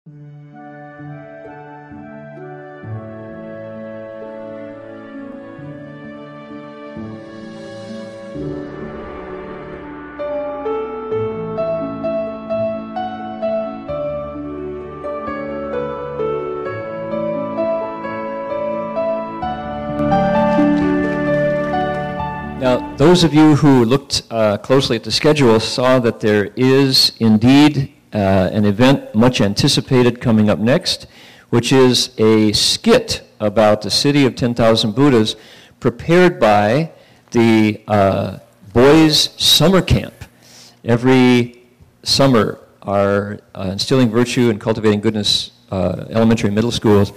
Now, those of you who looked closely at the schedule saw that there is indeed an event much anticipated coming up next, which is a skit about the city of 10,000 Buddhas prepared by the Boys Summer Camp. Every summer, our Instilling Virtue and Cultivating Goodness elementary and middle schools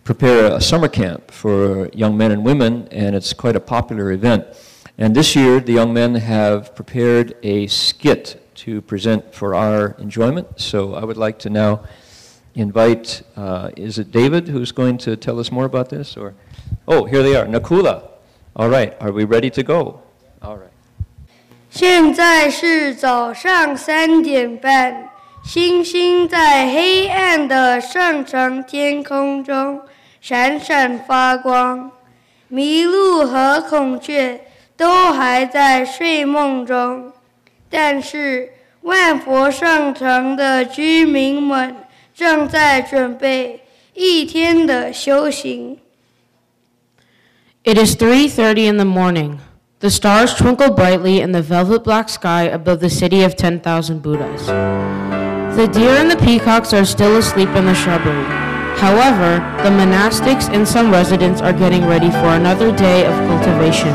prepare a summer camp for young men and women, and it's quite a popular event. And this year, the young men have prepared a skit to present for our enjoyment. So I would like to now invite, is it David who's going to tell us more about this? Or, oh, here they are, Nakula. All right, are we ready to go? All right. 现在是早上3点半，星星在黑暗的圣城天空中闪闪发光，麋鹿和孔雀都还在睡梦中，但是万佛圣城的居民们正在准备一天的修行。 It is 3:30 in the morning. The stars twinkle brightly in the velvet black sky above the city of 10,000 Buddhas. The deer and the peacocks are still asleep in the shrubbery. However, the monastics and some residents are getting ready for another day of cultivation.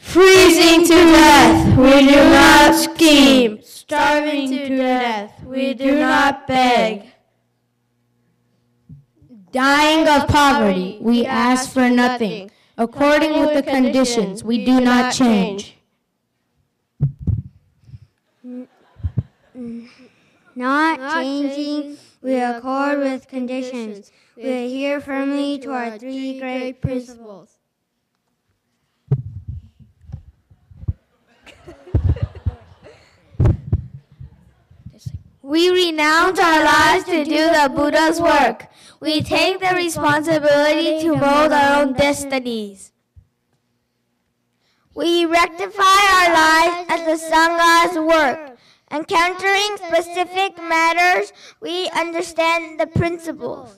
Freezing to death, we do not scheme. Starving to death, we do not beg. Dying of poverty, we ask for nothing. According with the conditions, we do not change. Not changing, we accord with conditions. We adhere firmly to our three great principles. We renounce our lives to do the Buddha's work. We take the responsibility to mold our own destinies. We rectify our lives as the Sangha's work. Encountering specific matters, we understand the principles.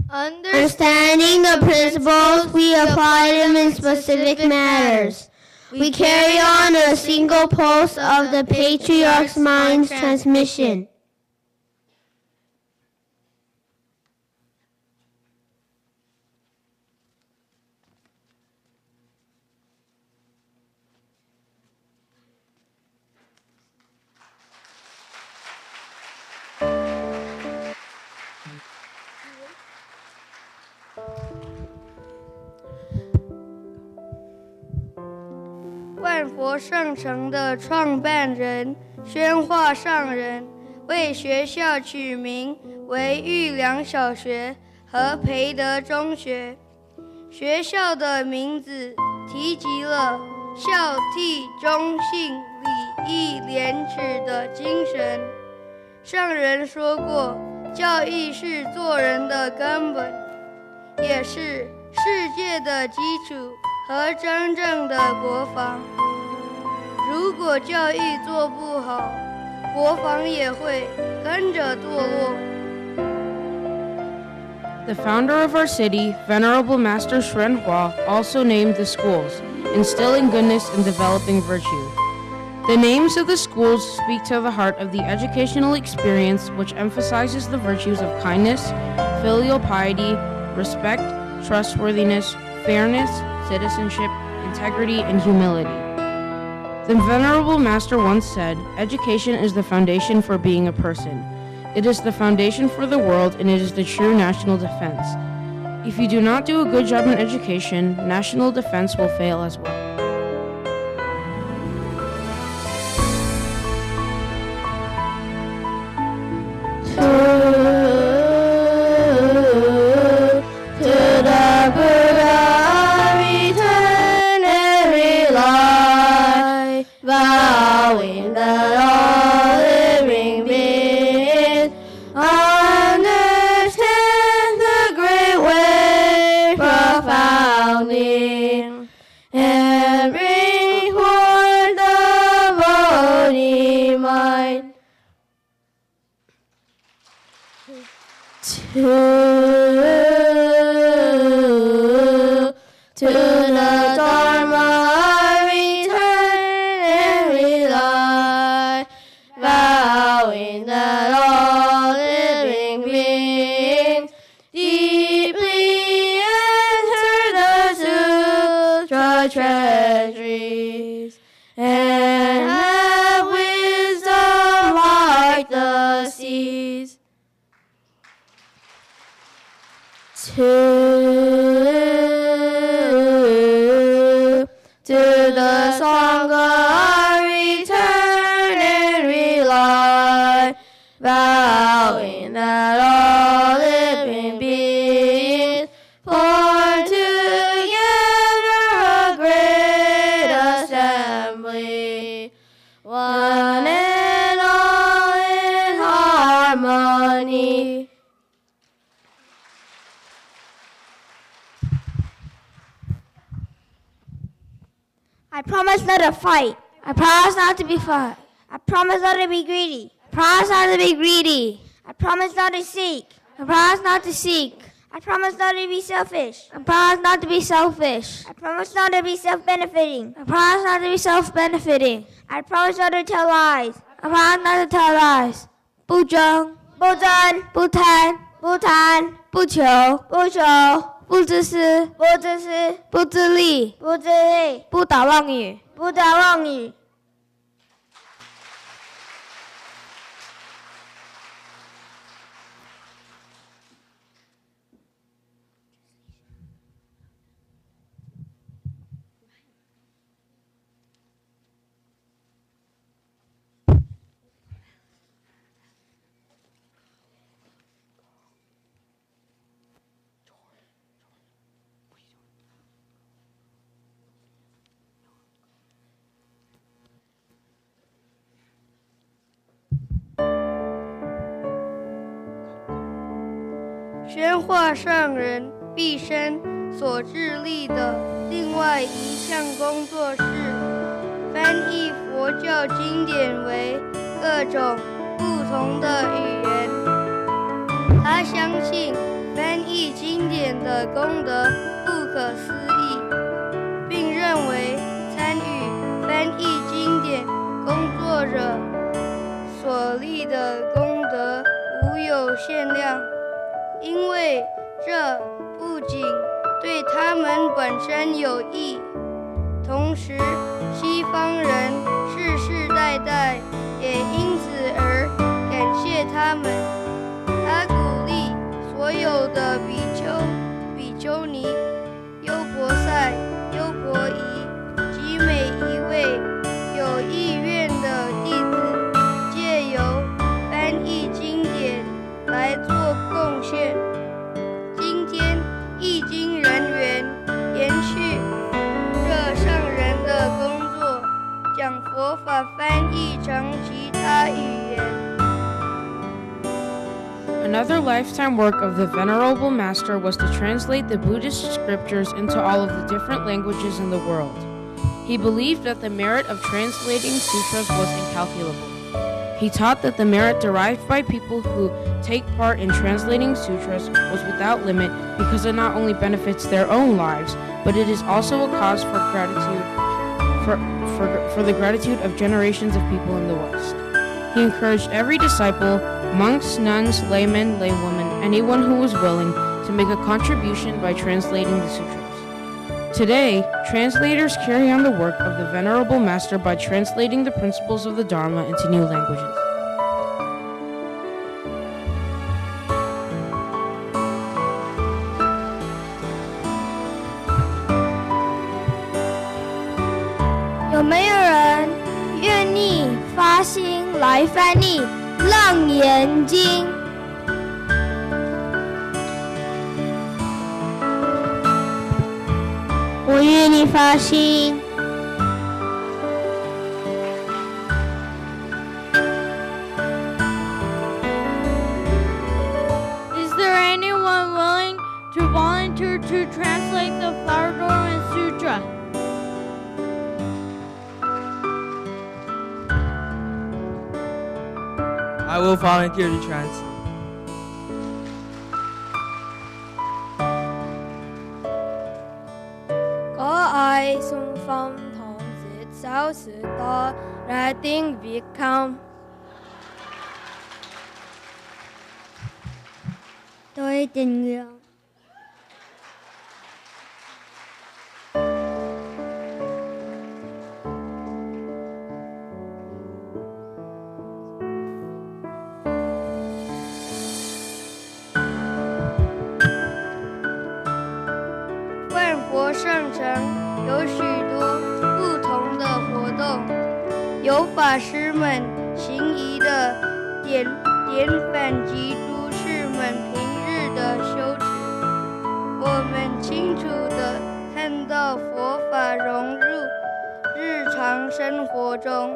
Understanding the principles, we apply them in specific matters. We carry on a single pulse of the Patriarch's mind's transmission.万佛圣城的创办人宣化上人为学校取名为玉良小学和培德中学。学校的名字提及了孝悌忠信礼义廉耻的精神。上人说过，教育是做人的根本，也是世界的基础和真正的国防。果教育做不好，国防也会跟着堕落。The founder of our city, Venerable Master Shrenhua, also named the schools, instilling goodness and developing virtue. The names of the schools speak to the heart of the educational experience, which emphasizes the virtues of kindness, filial piety, respect, trustworthiness, fairness, citizenship, integrity, and humility. The Venerable Master once said, "Education is the foundation for being a person. It is the foundation for the world, and it is the true national defense. If you do not do a good job in education, national defense will fail as well." To the Dharma return and rely, vowing that all living beings deeply enter the sutra treasuries and have wisdom like the seas. To the Sangha return and rely, vowing that all living beings form together a great assembly, one and all in harmony. I promise not to fight. I promise not to be fought. I promise not to be greedy. I promise not to be greedy. I promise not to seek. I promise not to seek. I promise not to be selfish. I promise not to be selfish. I promise not to be self-benefiting. I promise not to be self-benefiting. I promise not to tell lies. I promise not to tell lies. 不争，不争，不贪，不贪，不求，不求。不自私，不自私；不自利，不自利；不打妄语，不打妄语。宣化上人毕生所致力的另外一项工作是翻译佛教经典为各种不同的语言。他相信翻译经典的功德不可思议，并认为参与翻译经典工作者所立的功德无有限量。因为这不仅对他们本身有益，同时西方人世世代代也因此而感谢他们。他鼓励所有的比丘、比丘尼、优婆塞、优婆夷及每一位有意愿的弟子，借由翻译经典来做贡献。今天译经人员延续这上人的工作，将佛法翻译成其他语言。Another lifetime work of the Venerable Master was to translate the Buddhist scriptures into all of the different languages in the world. He believed that the merit of translating sutras was incalculable. He taught that the merit derived by people who take part in translating sutras was without limit because it not only benefits their own lives, but it is also a cause for gratitude for the gratitude of generations of people in the West. He encouraged every disciple, monks, nuns, laymen, laywomen, anyone who was willing to make a contribution by translating the sutras. Today, translators carry on the work of the Venerable Master by translating the principles of the Dharma into new languages.有没有人愿意发心来翻译《楞严经》？我愿意发心。Is there anyone willing to volunteer to translate the Flower Dharma Sutra? I will volunteer to translate. 可愛送風同時手時多來定別抗對定量万佛圣城有许多不同的活动，有法师们行仪的典范及诸士们平日的修持。我们清楚地看到佛法融入日常生活中。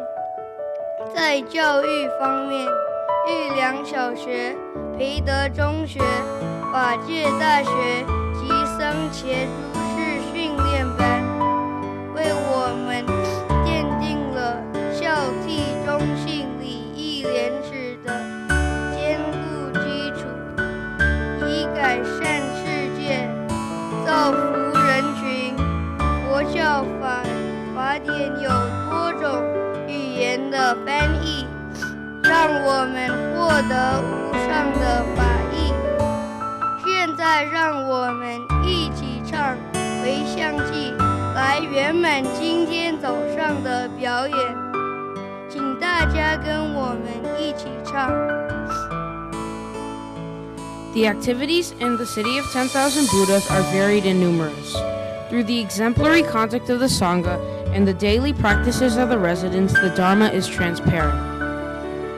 在教育方面，玉良小学、培德中学、法界大学及僧伽诸士训练班，为我们奠定了孝悌忠信礼义廉耻的坚固基础，以改善世界，造福人群。佛教法典有多种语言的翻译，让我们获得无上的法益。现在让我们一起唱《回向记》，来圆满今天早上的表演。请大家跟我们一起唱。The activities in the city of 10,000 Buddhas are varied and numerous. Through the exemplary conduct of the Sangha and the daily practices of the residents, the Dharma is transparent.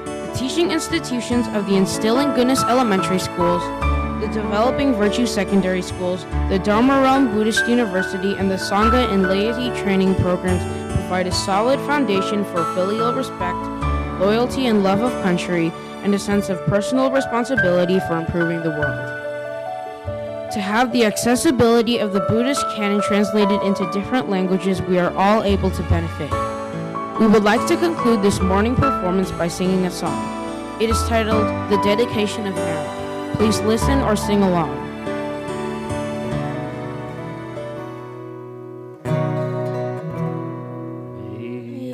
The teaching institutions of the Instilling Goodness Elementary Schools, the Developing Virtue Secondary Schools, the Dharma Realm Buddhist University, and the Sangha and laity training programs provide a solid foundation for filial respect, loyalty and love of country, and a sense of personal responsibility for improving the world. To have the accessibility of the Buddhist canon translated into different languages, we are all able to benefit. We would like to conclude this morning performance by singing a song. It is titled The Dedication of Merit. Please listen or sing along.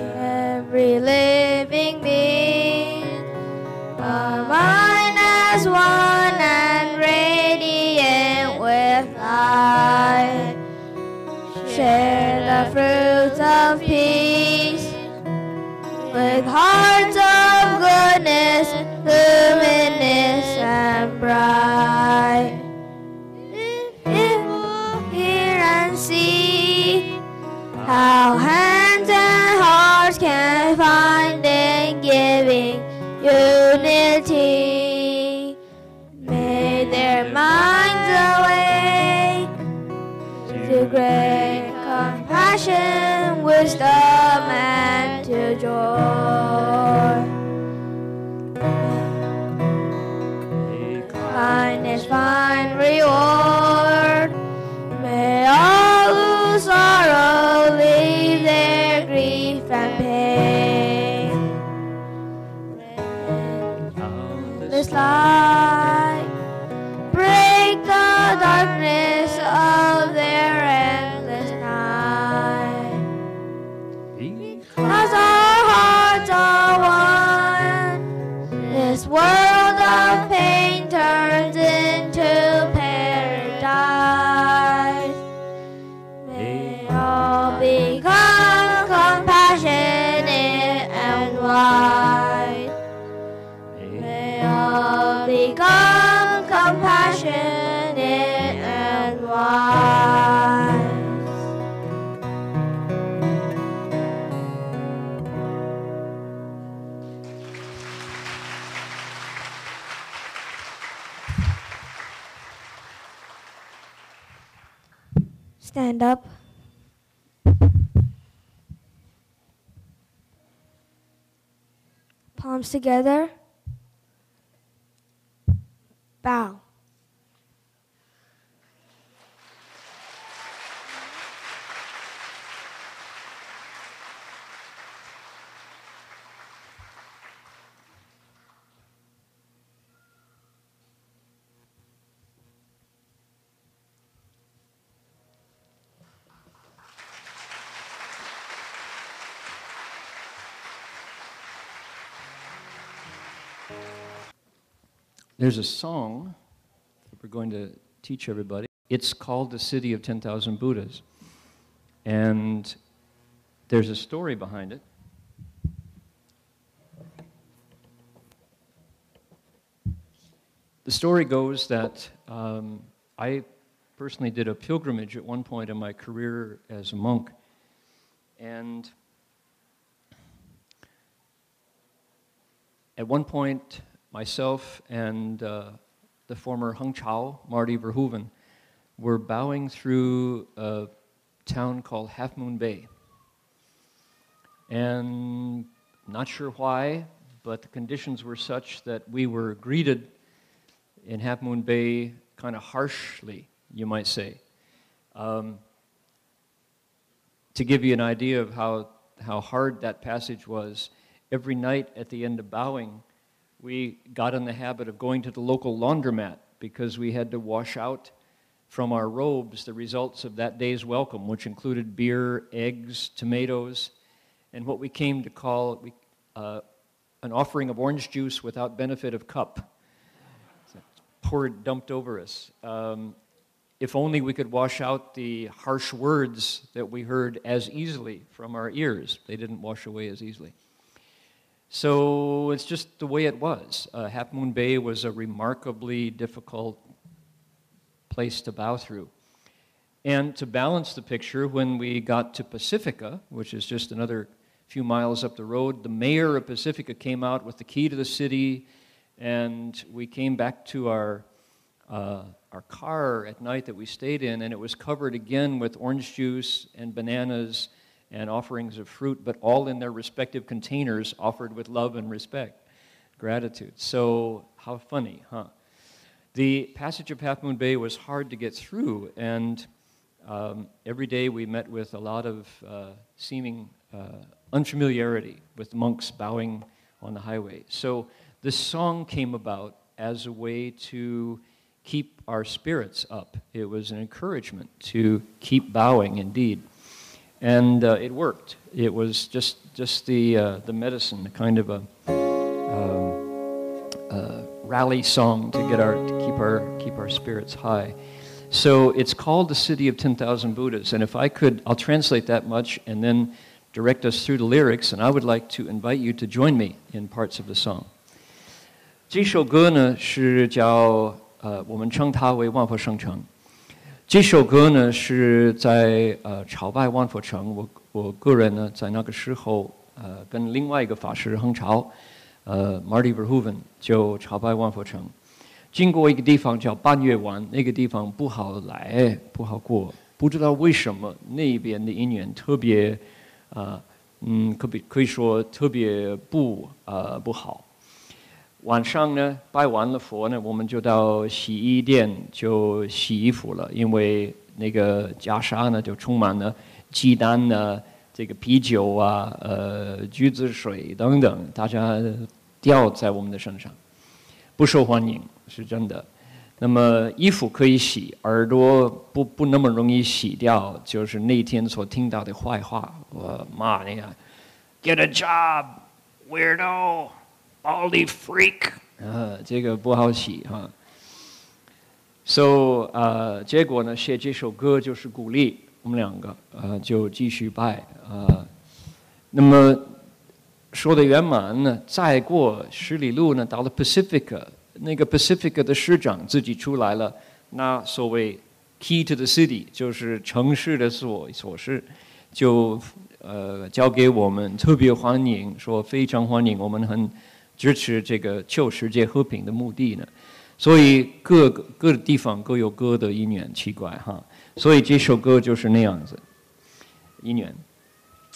Every living being, a mind as one and radiant with light, share the fruits of peace with hearts of goodness, luminous and bright. If you hear and see how hands and hearts can find in giving unity, may their minds awake to great compassion, wisdom, and to joy. Kindness find reward. May all who sorrow leave their pain. This light break the darkness of their endless night. As our hearts are one, this world of pain turns into paradise. May all become compassionate and wise. May all become compassionate and wise. Stand up. Palms together. Bow. There's a song that we're going to teach everybody. It's called The City of 10,000 Buddhas. And there's a story behind it. The story goes that I personally did a pilgrimage at one point in my career as a monk. And at one point, myself and the former Hung Chao, Marty Verhoeven, were bowing through a town called Half Moon Bay. And not sure why, but the conditions were such that we were greeted in Half Moon Bay kind of harshly, you might say. To give you an idea of how hard that passage was, every night at the end of bowing, we got in the habit of going to the local laundromat because we had to wash out from our robes the results of that day's welcome, which included beer, eggs, tomatoes, and what we came to call an offering of orange juice without benefit of cup. Poured, dumped over us. If only we could wash out the harsh words that we heard as easily from our ears. They didn't wash away as easily. So it's just the way it was. Half Moon Bay was a remarkably difficult place to bow through. And to balance the picture, when we got to Pacifica, which is just another few miles up the road, the mayor of Pacifica came out with the key to the city, and we came back to our car at night that we stayed in, and it was covered again with orange juice and bananas and offerings of fruit, but all in their respective containers, offered with love and respect, gratitude. So how funny, huh? The passage of Half Moon Bay was hard to get through, and every day we met with a lot of seeming unfamiliarity with monks bowing on the highway. So this song came about as a way to keep our spirits up. It was an encouragement to keep bowing, indeed. And it worked. It was just the medicine, the kind of a rally song to keep our spirits high. So it's called The City of 10,000 Buddhas. And if I could, I'll translate that much and then direct us through the lyrics. And I would like to invite you to join me in parts of the song. 这首歌呢是叫我们称它为万佛圣城。这首歌呢是在朝拜万佛城，我个人呢在那个时候跟另外一个法师亨朝Marty Verhoeven 就朝拜万佛城，经过一个地方叫半月湾，那个地方不好来不好过，不知道为什么那边的姻缘特别可以说特别不好。晚上呢，拜完了佛呢，我们就到洗衣店就洗衣服了，因为那个袈裟呢就充满了鸡蛋呢、这个啤酒啊、橘子水等等，大家掉在我们的身上，不受欢迎是真的。那么衣服可以洗，耳朵不那么容易洗掉，就是那天所听到的坏话，我骂你啊 ，Get a job, weirdo, baldy freak， 这个不好洗哈。So 结果呢，写这首歌就是鼓励我们两个，就继续拜那么说的圆满呢，再过10里路呢，到了 Pacifica。那个 Pacifica 的师长自己出来了，那所谓 key to the city 就是城市的锁匙，就交给我们，特别欢迎，说非常欢迎，我们很支持这个救世界和平的目的呢。所以各个地方各有各的因缘，奇怪哈。所以这首歌就是那样子，因缘。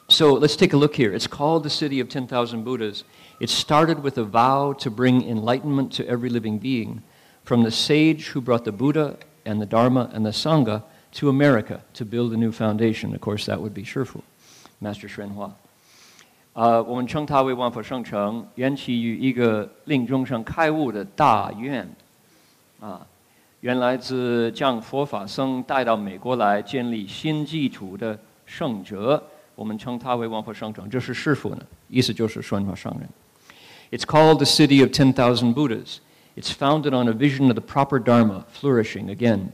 So let's take a look here. It's called the City of 10,000 Buddhas. It started with a vow to bring enlightenment to every living being, from the sage who brought the Buddha and the Dharma and the Sangha to America to build a new foundation. Of course, that would be Shifu, Master Xuanhua. 我们称它为万佛圣城，缘起于一个令众生开悟的大愿。原来自将佛法僧带到美国来建立新基础的圣者。我们称它为万佛圣城，这是师父呢，意思就是宣化上人。It's called the city of 10,000 Buddhas. It's founded on a vision of the proper Dharma flourishing again.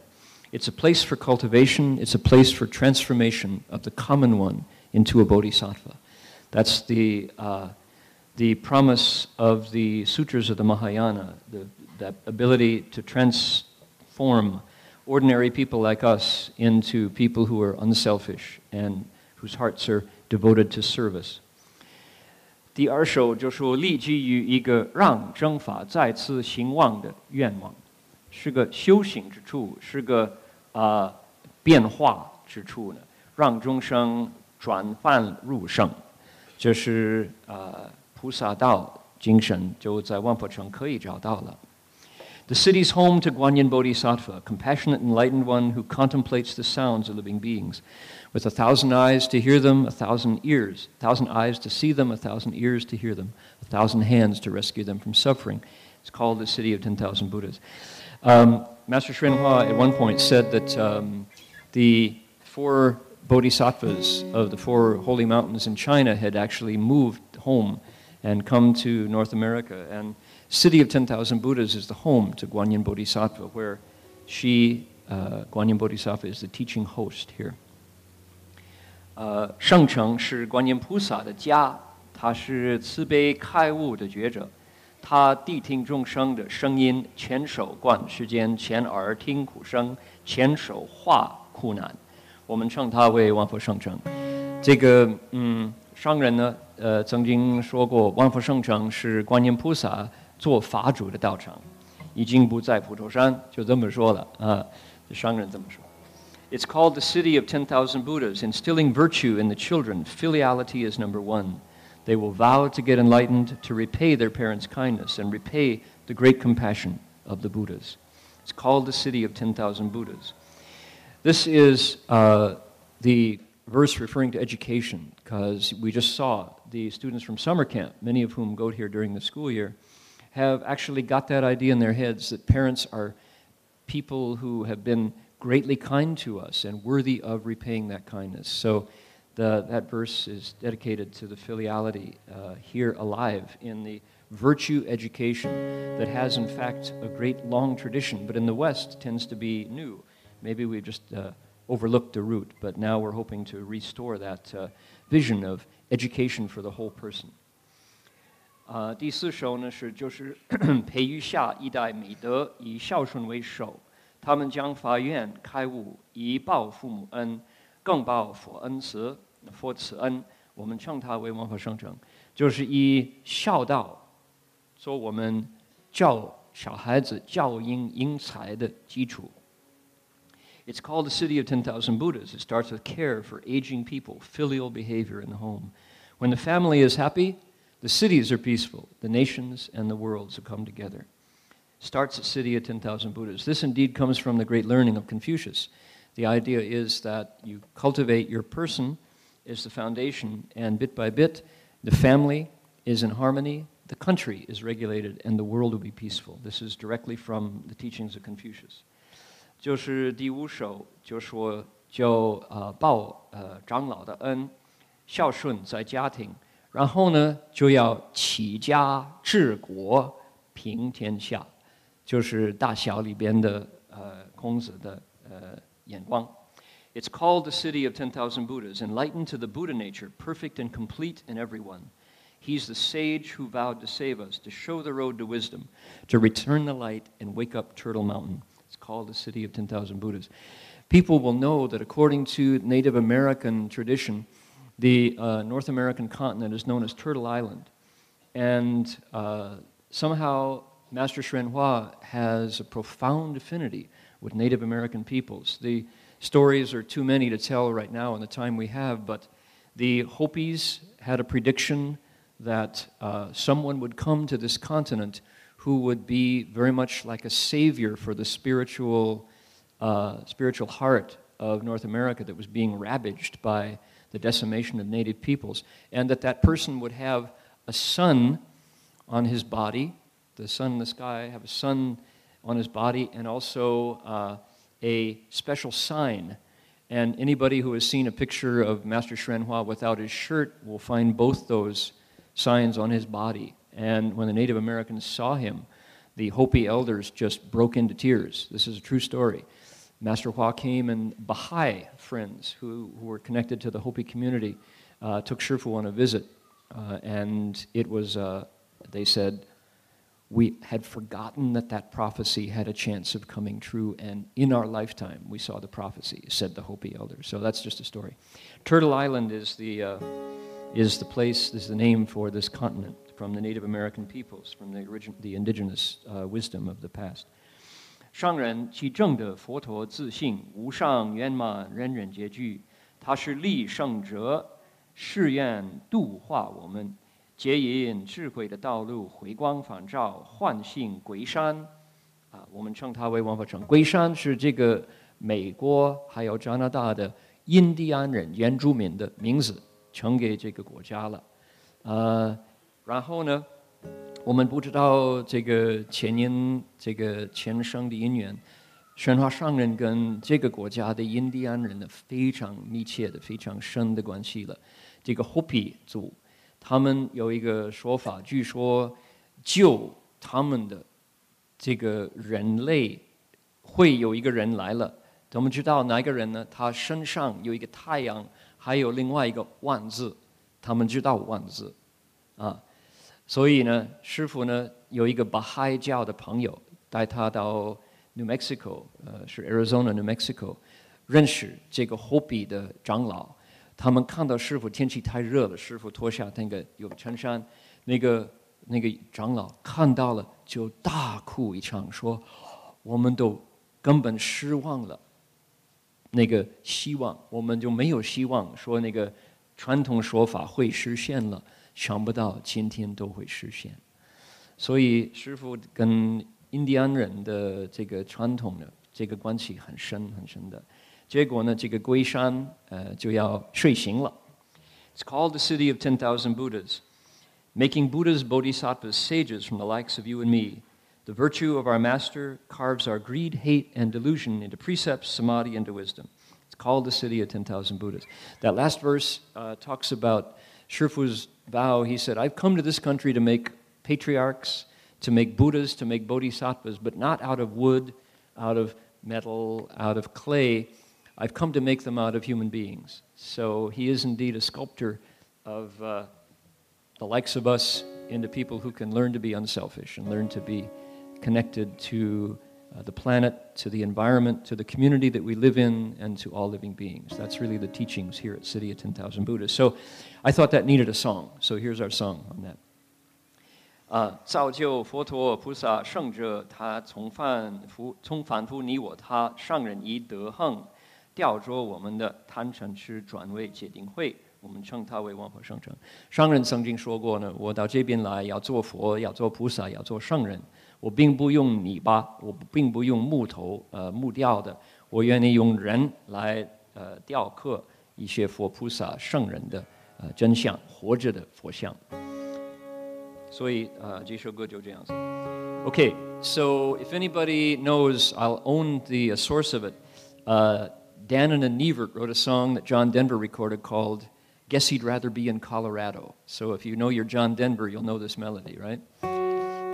It's a place for cultivation. It's a place for transformation of the common one into a bodhisattva. That's the promise of the sutras of the Mahayana, that ability to transform ordinary people like us into people who are unselfish and whose hearts are devoted to service. 第二首就说立基于一个让正法再次兴旺的愿望，是个修行之处，是个变化之处呢，让众生转凡入圣，这是菩萨道精神就在万佛城可以找到了。The city's home to Guanyin Bodhisattva, a compassionate enlightened one who contemplates the sounds of living beings, with 1,000 eyes to hear them, 1,000 ears, 1,000 eyes to see them, 1,000 ears to hear them, 1,000 hands to rescue them from suffering. It's called the city of 10,000 Buddhas. Master Xuanhua at one point said that the 4 bodhisattvas of the 4 holy mountains in China had actually moved home and come to North America. And City of 10,000 Buddhas is the home to Guanyin Bodhisattva, where she, Guanyin Bodhisattva, is the teaching host here. 圣城是观音菩萨的家，他是慈悲开悟的觉者，他谛听众生的声音，前手观世间，前耳听苦声，前手化苦难。我们称他为万佛圣城。这个商人呢，曾经说过，万佛圣城是观音菩萨做法主的道场，已经不在普陀山，就这么说了啊。商人这么说。It's called the city of 10,000 Buddhas, instilling virtue in the children. Filiality is number 1. They will vow to get enlightened, to repay their parents' kindness, and repay the great compassion of the Buddhas. It's called the city of 10,000 Buddhas. This is the verse referring to education, because we just saw the students from summer camp, many of whom go here during the school year, have actually got that idea in their heads that parents are people who have been greatly kind to us and worthy of repaying that kindness. So that verse is dedicated to the filiality here alive in the virtue education that has in fact a great long tradition, but in the West tends to be new. Maybe we've just overlooked the root, but now we're hoping to restore that vision of education for the whole person. 第4首呢就是培育下一代美德，以孝顺为首。他们将发愿开悟，以报父母恩，更报佛恩慈。佛慈恩，我们称它为万佛圣城，就是以孝道做我们教小孩子教育英才的基础。It's called the city of 10,000 Buddhas. It starts with care for aging people, filial behavior in the home. When the family is happy, the cities are peaceful, the nations and the worlds will come together. Starts at city of 10,000 Buddhas. This indeed comes from the great learning of Confucius. The idea is that you cultivate your person is the foundation, and bit by bit, the family is in harmony, the country is regulated, and the world will be peaceful. This is directly from the teachings of Confucius. 就是第5首就说报长老的恩，孝顺在家庭，然后呢就要齐家治国平天下，就是大小里边的孔子的眼光。It's called the city of 10,000 Buddhas, enlightened to the Buddha nature, perfect and complete in everyone. He's the sage who vowed to save us, to show the road to wisdom, to return the light and wake up Turtle Mountain. It's called the city of 10,000 Buddhas. People will know that according to Native American tradition, the North American continent is known as Turtle Island. And somehow Master Hsuan has a profound affinity with Native American peoples. The stories are too many to tell right now in the time we have, but the Hopis had a prediction that someone would come to this continent who would be very much like a savior for the spiritual heart of North America that was being ravaged by the decimation of native peoples, and that person would have a sun on his body, the sun in the sky, have a sun on his body, and also a special sign. And anybody who has seen a picture of Master Hsuan without his shirt will find both those signs on his body. And when the Native Americans saw him, the Hopi elders just broke into tears. This is a true story. Master Hua came, and Baha'i friends who were connected to the Hopi community took Shifu on a visit. And it was, they said, we had forgotten that prophecy had a chance of coming true, and in our lifetime we saw the prophecy, said the Hopi elders. So that's just a story. Turtle Island is the place, is the name for this continent from the Native American peoples, from the indigenous wisdom of the past. 上人其正的佛陀自性无上圆满，人人皆具。他是立圣者，誓愿度化我们。接引智慧的道路，回光返照，唤醒龟山。我们称它为王法城。龟山是这个美国还有加拿大的印第安人原住民的名字，呈给这个国家了。然后呢，我们不知道这个前生的因缘，宣化上人跟这个国家的印第安人的非常密切的、非常深的关系了。这个 Hopi 族。他们有一个说法，据说救他们的这个人类会有一个人来了，我们知道哪一个人呢？他身上有一个太阳，还有另外一个万字，他们知道万字所以呢，师父呢有一个巴哈教的朋友带他到 New Mexico， 是 Arizona New Mexico， 认识这个 Hopi 的长老。他们看到师父天气太热了，师父脱下那个有衬衫，那个长老看到了就大哭一场，说我们都根本失望了，那个希望我们就没有希望，说那个传统说法会实现了，想不到今天都会实现。所以师父跟印第安人的这个传统的这个关系很深很深的。结果呢，这个龟山就要睡醒了。It's called the city of 10,000 Buddhas, making Buddhas, Bodhisattvas, sages from the likes of you and me. The virtue of our master carves our greed, hate, and delusion into precepts, samadhi, into wisdom. It's called the city of 10,000 Buddhas. That last verse talks about Shifu's vow. He said, I've come to this country to make patriarchs, to make Buddhas, to make Bodhisattvas, but not out of wood, out of metal, out of clay. I've come to make them out of human beings. So he is indeed a sculptor of the likes of us into people who can learn to be unselfish and learn to be connected to the planet, to the environment, to the community that we live in, and to all living beings. That's really the teachings here at City of 10,000 Buddhas. So I thought that needed a song. So here's our song on that. 造就佛陀菩萨圣者，他从反复你我他，上人以德行吊着我们的贪嗔痴转为戒定慧，我们称它为万佛圣城。上人曾经说过呢，我到这边来要做佛，要做菩萨，要做圣人。我并不用泥巴，我并不用木头木雕的，我愿意用人来雕刻一些佛菩萨圣人的真相，活着的佛像。所以这首歌就这样子。Okay, so if anybody knows, I'll own the source of it. Dan and Nevert wrote a song that John Denver recorded called Guess He'd Rather Be in Colorado. So if you know your John Denver, you'll know this melody, right?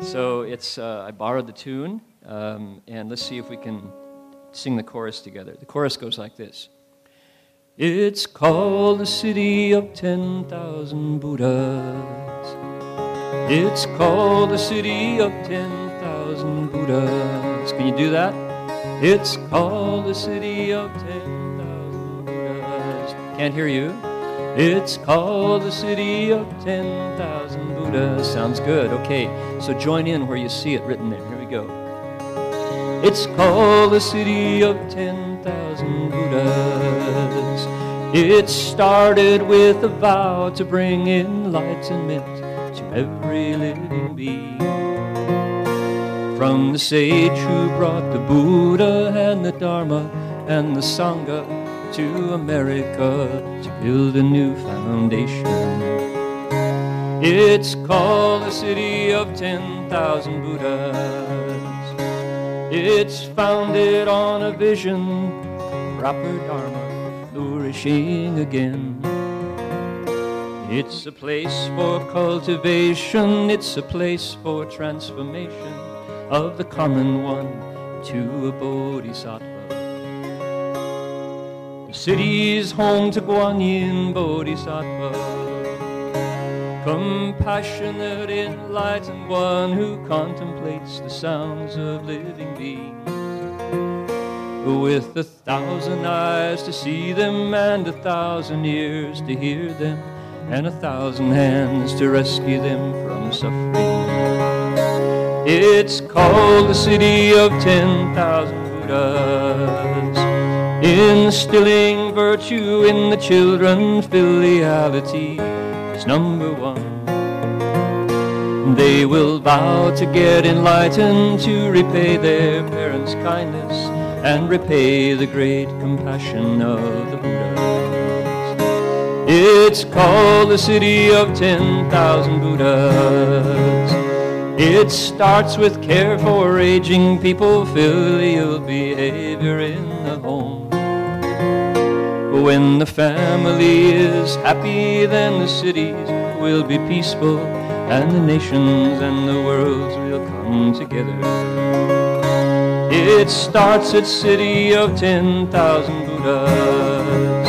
So it's I borrowed the tune, and let's see if we can sing the chorus together. The chorus goes like this. It's called the city of 10,000 Buddhas. It's called the city of 10,000 Buddhas. Can you do that? It's called the city of 10,000 Buddhas. Can't hear you. It's called the city of 10,000 Buddhas. Sounds good. Okay, so join in where you see it written there. Here we go. It's called the city of 10,000 Buddhas. It started with a vow to bring enlightenment to every living being. From the sage who brought the Buddha and the Dharma and the Sangha to America to build a new foundation. It's called the city of 10,000 Buddhas. It's founded on a vision, proper Dharma, flourishing again. It's a place for cultivation, it's a place for transformation of the common one to a bodhisattva. The city's home to Guanyin Bodhisattva, compassionate, enlightened one who contemplates the sounds of living beings. With 1,000 eyes to see them and 1,000 ears to hear them and 1,000 hands to rescue them from suffering. It's called the city of 10,000 Buddhas, instilling virtue in the children. Filiality is number one. They will vow to get enlightened, to repay their parents' kindness and repay the great compassion of the Buddhas. It's called the city of 10,000 Buddhas. It starts with care for aging people, filial behavior in the home. When the family is happy, then the cities will be peaceful, and the nations and the worlds will come together. It starts at city of 10,000 Buddhas.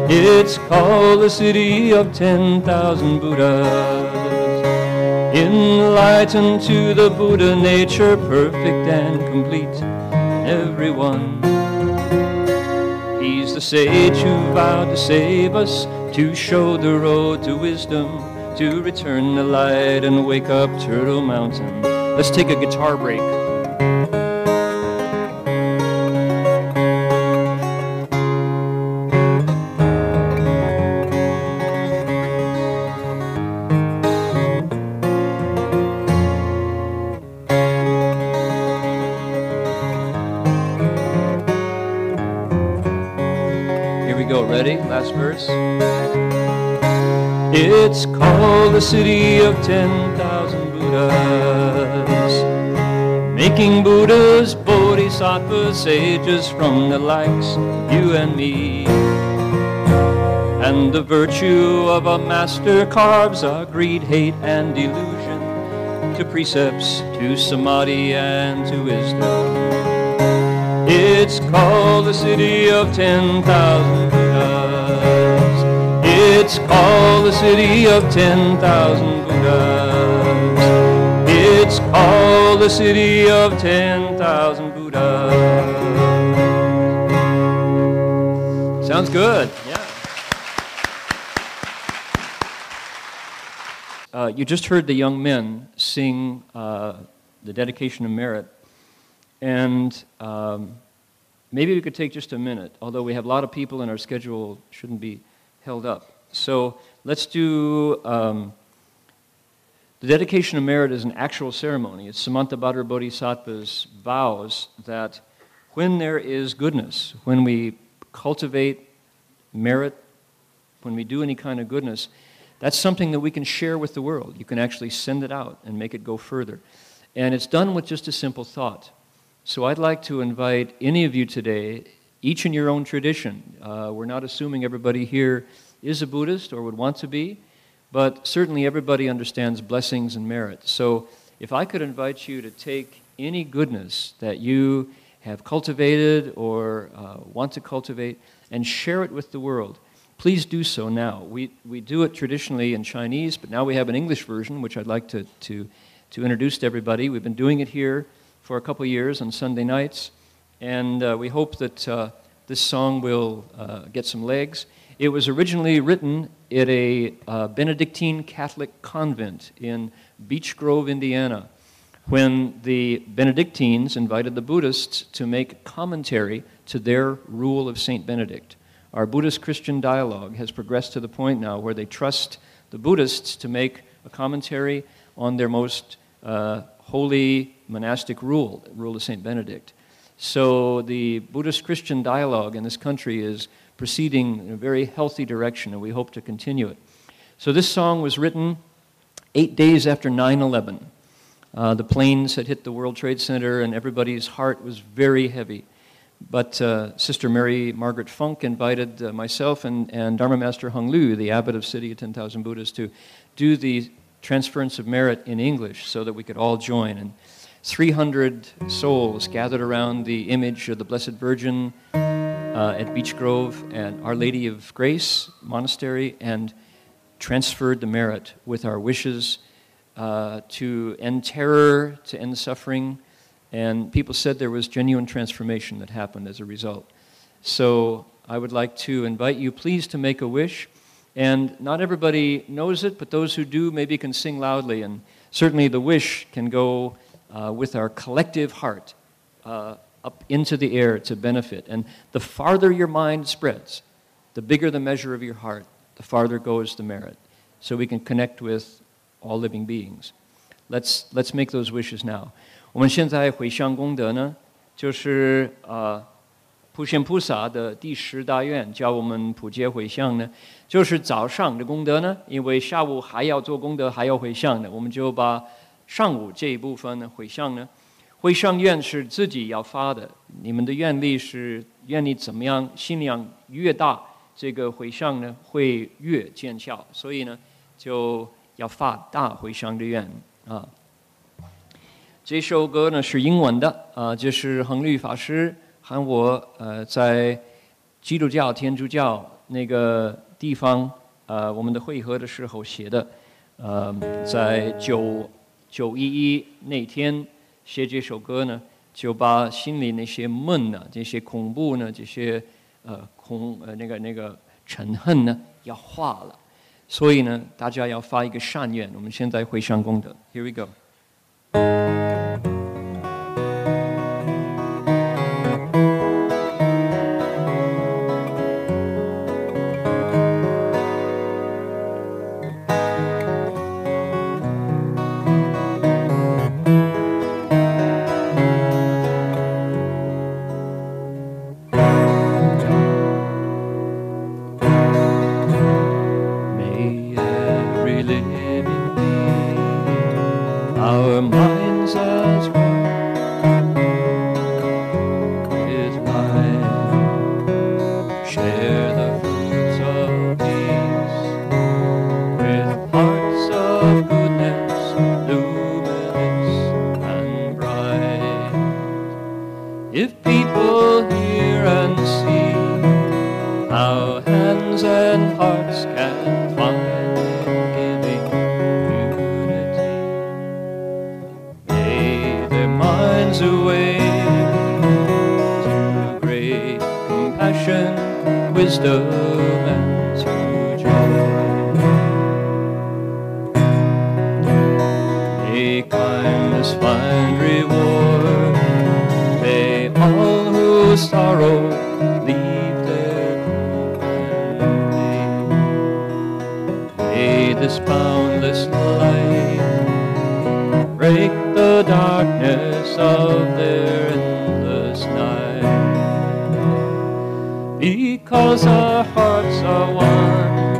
It's called the city of 10,000 Buddhas. Enlightened to the Buddha nature, perfect and complete, everyone. He's the sage who vowed to save us, to show the road to wisdom, to return the light and wake up Turtle Mountain. Let's take a guitar break. Ready? Last verse. It's called the city of 10,000 Buddhas, making Buddhas, Bodhisattvas, sages from the likes of you and me. And the virtue of a master carves our greed, hate, and delusion to precepts, to samadhi, and to wisdom. It's called the city of 10,000 Buddhas. It's called the city of 10,000 Buddhas. It's called the city of 10,000 Buddhas. Sounds good. Yeah. You just heard the young men sing the dedication of merit. And maybe we could take just a minute, although we have a lot of people and our schedule shouldn't be held up. So let's do the dedication of merit is an actual ceremony. It's Samantabhadra Bodhisattva's vows that when there is goodness, when we cultivate merit when we do any kind of goodness, that's something that we can share with the world. You can actually send it out and make it go further. And it's done with just a simple thought. So I'd like to invite any of you today, each in your own tradition. We're not assuming everybody here is a Buddhist or would want to be, but certainly everybody understands blessings and merit. So if I could invite you to take any goodness that you have cultivated or want to cultivate and share it with the world, please do so now. We do it traditionally in Chinese, but now we have an English version, which I'd like to introduce to everybody. We've been doing it here for a couple of years on Sunday nights, and we hope that this song will get some legs. It was originally written at a Benedictine Catholic convent in Beech Grove, Indiana, when the Benedictines invited the Buddhists to make commentary to their rule of Saint Benedict. Our Buddhist-Christian dialogue has progressed to the point now where they trust the Buddhists to make a commentary on their most holy monastic rule of Saint Benedict. So the Buddhist-Christian dialogue in this country is proceeding in a very healthy direction, and we hope to continue it. So this song was written 8 days after 9/11. The planes had hit the World Trade Center, and everybody's heart was very heavy. But Sister Mary Margaret Funk invited myself and Dharma Master Hung Lu, the abbot of City of 10,000 Buddhas, to do the transference of merit in English so that we could all join. And 300 souls gathered around the image of the Blessed Virgin at Beech Grove and Our Lady of Grace Monastery, and transferred the merit with our wishes to end terror, to end suffering. And people said there was genuine transformation that happened as a result. So I would like to invite you, please, to make a wish. And not everybody knows it, but those who do maybe can sing loudly. And certainly the wish can go with our collective heart up into the air to benefit. And the farther your mind spreads, the bigger the measure of your heart, the farther goes the merit. So we can connect with all living beings. Let's make those wishes now. 我们现在回向功德呢，就是普贤菩萨的第10大愿，教我们普皆回向呢，就是早上的功德呢，因为下午还要做功德，还要回向呢，我们就把上午这一部分呢回向呢。回向愿是自己要发的，你们的愿力是愿力怎么样，心量越大，这个回向呢会越见效，所以呢就要发大回向的愿啊。这首歌呢是英文的这是恒律法师和我在基督教、天主教那个地方我们的会合的时候写的，在911那天写这首歌呢，就把心里那些闷呢、这些恐怖呢、这些那个嗔恨呢要化了，所以呢大家要发一个善愿。我们现在回向功德 ，Here we go。Because our hearts are one,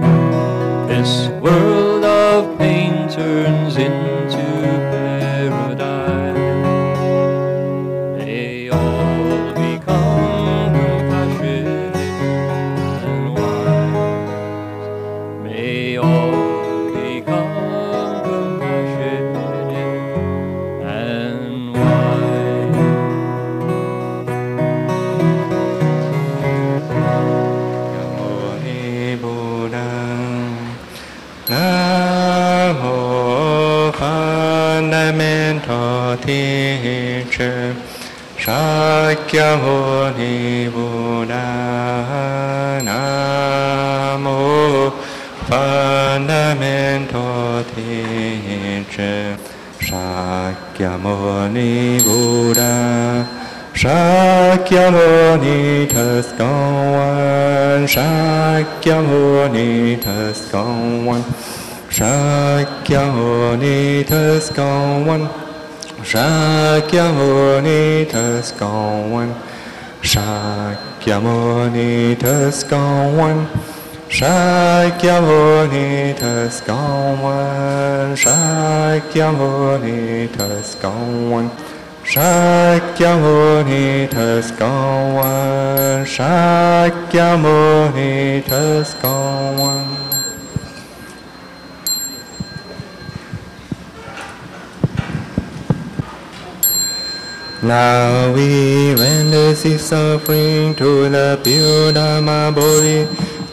sons into paradise. May all become compassionate and wise. May all become compassionate and wise. Namo Fundamental Teacher Shakyamuni Buddha. Namo Fundamental Teacher Shakyamuni Buddha. Shakyamuni has gone one. Shakyamuni has gone one. Shakyamuni has gone one. Shakyamuni has gone one. Shakyamuni has gone one. Shakyamuni has gone one. Shakyamuni has gone one. Shakyamuni has gone one. Shakyamuni has gone one. Now we render this offering to the pure Dhamma Bodhi,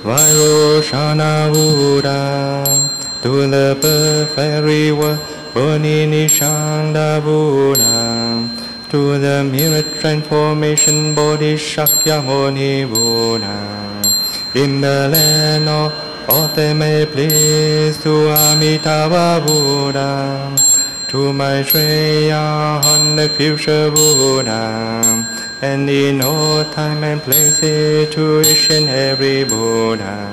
Vairoshana Buddha, to the perfect reward, Bodhi Nishanda Buddha, to the mirror transformation, Bodhi Shakyamuni Buddha, in the land of ultimate bliss, to Amitabha Buddha, to Maitreya, the future Buddha, and in all time and places, to each and every Buddha,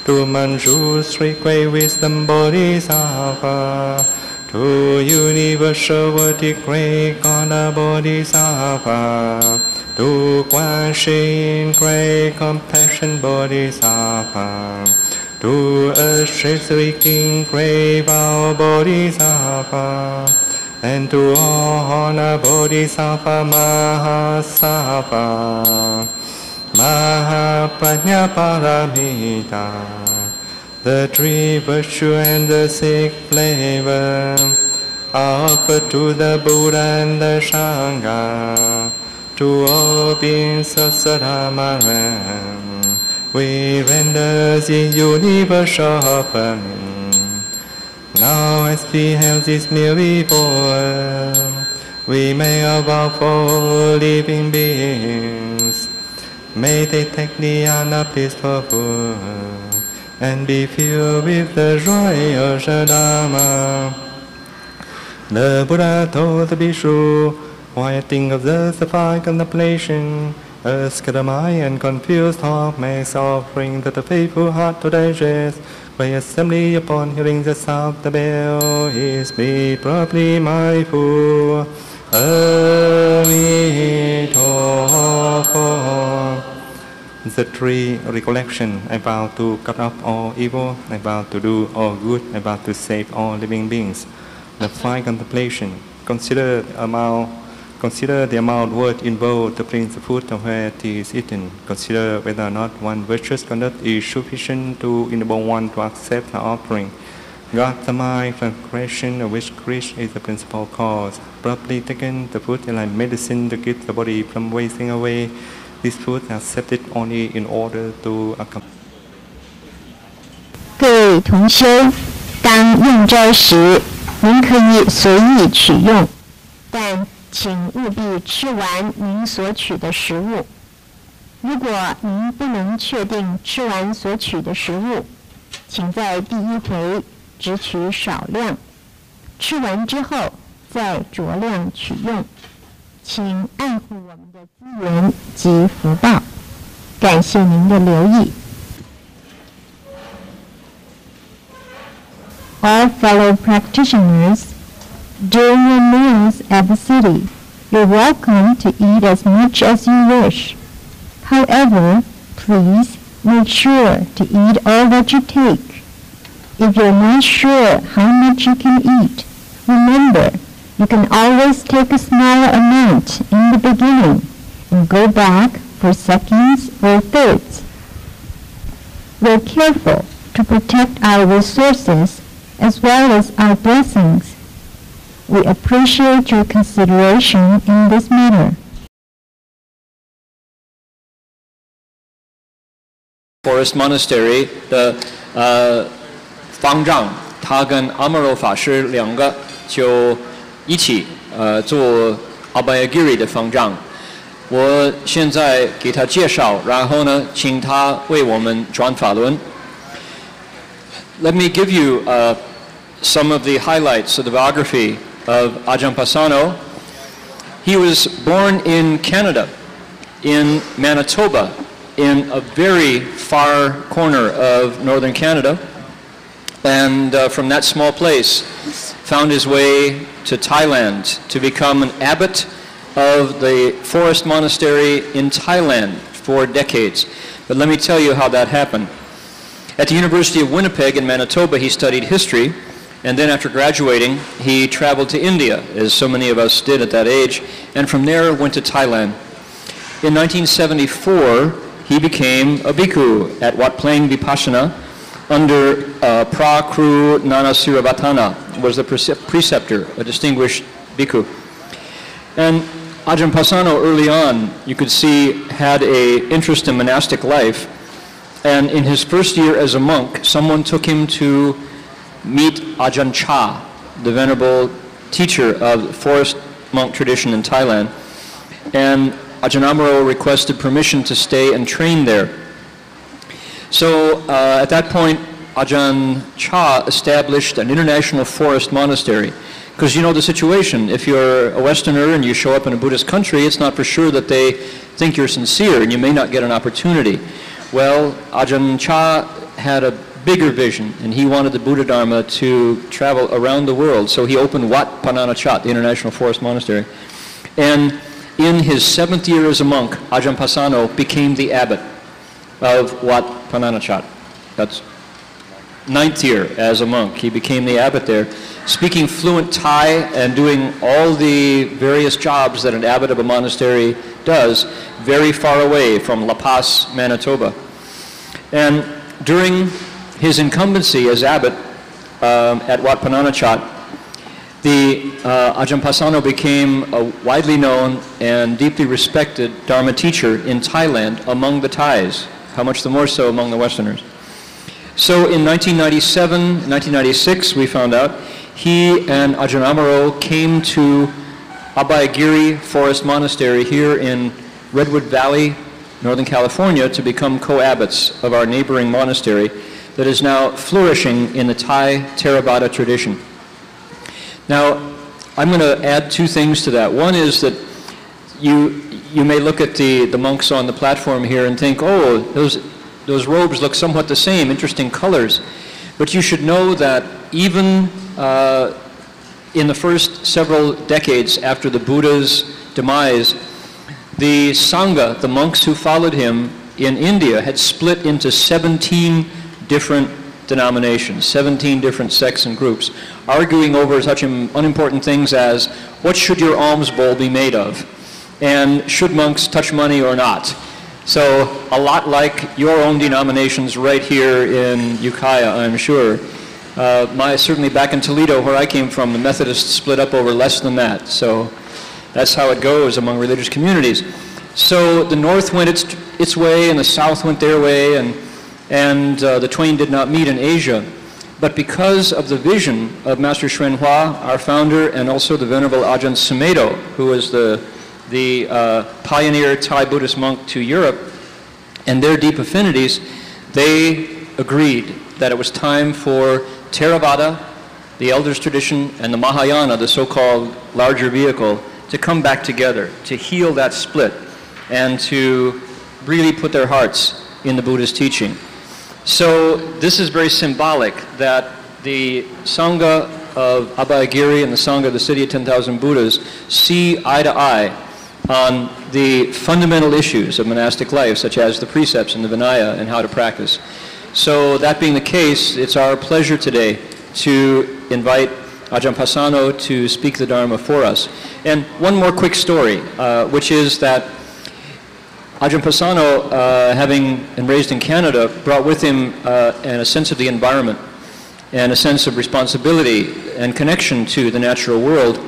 to Manjushri great wisdom Bodhisattva, to universal worthy great God Bodhisattva, to Quan Shin great compassion Bodhisattva, to earth-shaking King great vow Bodhisattva, and to all honor Bodhisattva Mahasattva, Mahaprajna Paramita, the three virtue and the six flavor, offered to the Buddha and the Sangha, to all beings of Sadhamaran. We render the universal offering. Now as we have this meal before, we may vow for living beings. May they take the unappeased food and be filled with the joy of the Dhamma. The Buddha told the Bhikshu, quieting of the five contemplation, a scattered mind and confused heart makes offering that the faithful heart to digest. By assembly upon hearing the sound of the bell is made properly mindful. Amitofo. The three recollection, I vow to cut off all evil, I vow to do all good, I vow to save all living beings. The five contemplation, consider the amount worth involved to bring the food of where it is eaten. Consider whether or not one virtuous conduct is sufficient to enable one to accept the offering. Guard the mind from creation, of which Krishna is the principal cause. Properly taken, the food is like medicine to keep the body from wasting away. This food is accepted only in order to accompany. 各位同修，当用斋时，您可以随意取用，但请务必吃完您所取的食物。如果您不能确定吃完所取的食物，请在第一回只取少量，吃完之后再酌量取用。请爱护我们的资源及福报。感谢您的留意。All fellow practitioners, during your meals at the city, you're welcome to eat as much as you wish. However, please make sure to eat all that you take. If you're not sure how much you can eat, remember, you can always take a smaller amount in the beginning and go back for seconds or thirds. We're careful to protect our resources as well as our blessings. We appreciate your consideration in this matter. Forest Monastery 的方丈，他跟阿摩罗法师两个就一起做阿巴耶吉里的方丈。我现在给他介绍，然后呢，请他为我们转法轮。Let me give you some of the highlights of the biography of Ajahn Pasano. He was born in Canada, in Manitoba, in a very far corner of northern Canada, and from that small place found his way to Thailand to become an abbot of the forest monastery in Thailand for decades. But let me tell you how that happened. At the University of Winnipeg in Manitoba, he studied history, and then after graduating, he traveled to India, as so many of us did at that age, and from there went to Thailand. In 1974, he became a bhikkhu at Wat Plang Vipassana under Pra Kru Nana Siravatana, was the preceptor, a distinguished bhikkhu. And Ajahn Pasano early on, you could see, had an interest in monastic life. And in his first year as a monk, someone took him to meet Ajahn Chah, the venerable teacher of the forest monk tradition in Thailand. And Ajahn Amaro requested permission to stay and train there. So at that point, Ajahn Chah established an international forest monastery. Because you know the situation, if you're a Westerner and you show up in a Buddhist country, it's not for sure that they think you're sincere and you may not get an opportunity. Well, Ajahn Chah had a bigger vision, and he wanted the Buddha Dharma to travel around the world. So he opened Wat Pananachat, the International Forest Monastery. And in his 7th year as a monk, Ajahn Pasano became the abbot of Wat Pananachat. That's 9th year as a monk. He became the abbot there, speaking fluent Thai and doing all the various jobs that an abbot of a monastery does, very far away from La Paz, Manitoba. And during his incumbency as abbot at Wat Pananachat, the Ajahn Pasano became a widely known and deeply respected Dharma teacher in Thailand among the Thais, how much the more so among the Westerners. So in 1997, 1996, we found out, he and Ajahn Amaro came to Abhayagiri Forest Monastery here in Redwood Valley, Northern California, to become co-abbots of our neighboring monastery that is now flourishing in the Thai Theravada tradition. Now, I'm going to add 2 things to that. One is that you may look at the monks on the platform here and think, oh, those robes look somewhat the same, interesting colors. But you should know that even in the first several decades after the Buddha's demise, the Sangha, the monks who followed him in India, had split into 17 different denominations, 17 different sects and groups, arguing over such unimportant things as what should your alms bowl be made of, and should monks touch money or not. So a lot like your own denominations right here in Ukiah, I'm sure. Certainly back in Toledo, where I came from, the Methodists split up over less than that. So that's how it goes among religious communities. So the North went its way, and the South went their way, and the twain did not meet in Asia. But because of the vision of Master Xuan Hua, our founder, and also the Venerable Ajahn Sumedho, who was the pioneer Thai Buddhist monk to Europe, and their deep affinities, they agreed that it was time for Theravada, the elders' tradition, and the Mahayana, the so-called larger vehicle, to come back together, to heal that split, and to really put their hearts in the Buddha's teaching. So this is very symbolic that the Sangha of Abhayagiri and the Sangha of the City of 10,000 Buddhas see eye to eye on the fundamental issues of monastic life, such as the precepts and the Vinaya and how to practice. So that being the case, it's our pleasure today to invite Ajahn Pasano to speak the Dharma for us. And one more quick story, which is that Ajahn Pasano, having been raised in Canada, brought with him a sense of the environment and a sense of responsibility and connection to the natural world.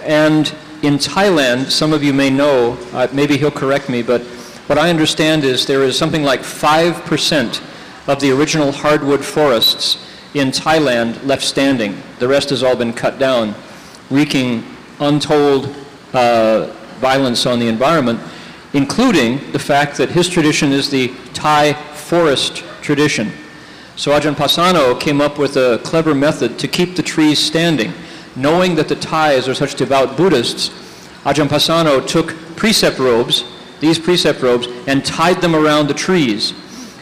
And in Thailand, some of you may know, maybe he'll correct me, but what I understand is there is something like 5% of the original hardwood forests in Thailand left standing. The rest has all been cut down, wreaking untold violence on the environment, including the fact that his tradition is the Thai forest tradition. So Ajahn Pasano came up with a clever method to keep the trees standing. Knowing that the Thais are such devout Buddhists, Ajahn Pasano took precept robes, these precept robes, and tied them around the trees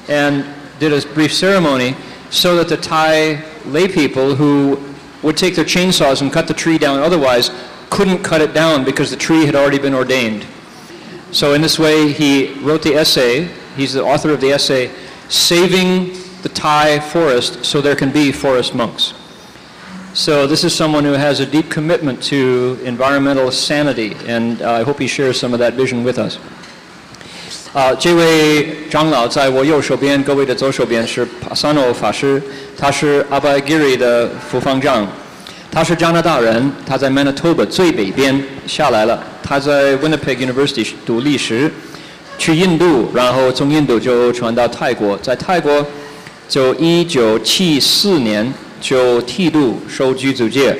and did a brief ceremony so that the Thai lay people who would take their chainsaws and cut the tree down otherwise couldn't cut it down because the tree had already been ordained. So in this way, he wrote the essay, he's the author of the essay, Saving the Thai Forest So There Can Be Forest Monks. So this is someone who has a deep commitment to environmental sanity, and I hope he shares some of that vision with us. 这位长老在我右手边，各位的左手边是 Pasano 法师，他是 Abhayagiri 的副方丈，他是加拿大人，他在 Manitoba 最北边下来了，他在 Winnipeg University 读历史，去印度，然后从印度就传到泰国，在泰国就1974年就剃度受居祖戒，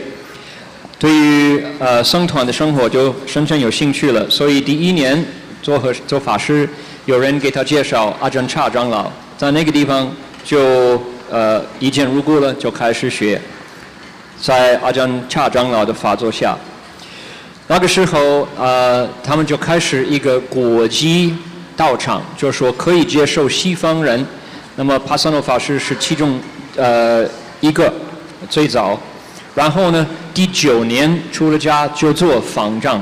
对于僧团的生活就深深有兴趣了，所以第一年做法师，有人给他介绍阿占差长老，在那个地方就一见如故了，就开始学，在阿占差长老的法座下，那个时候他们就开始一个国际道场，就是说可以接受西方人，那么帕萨诺法师是其中一个最早，然后呢，第9年出了家就做方丈，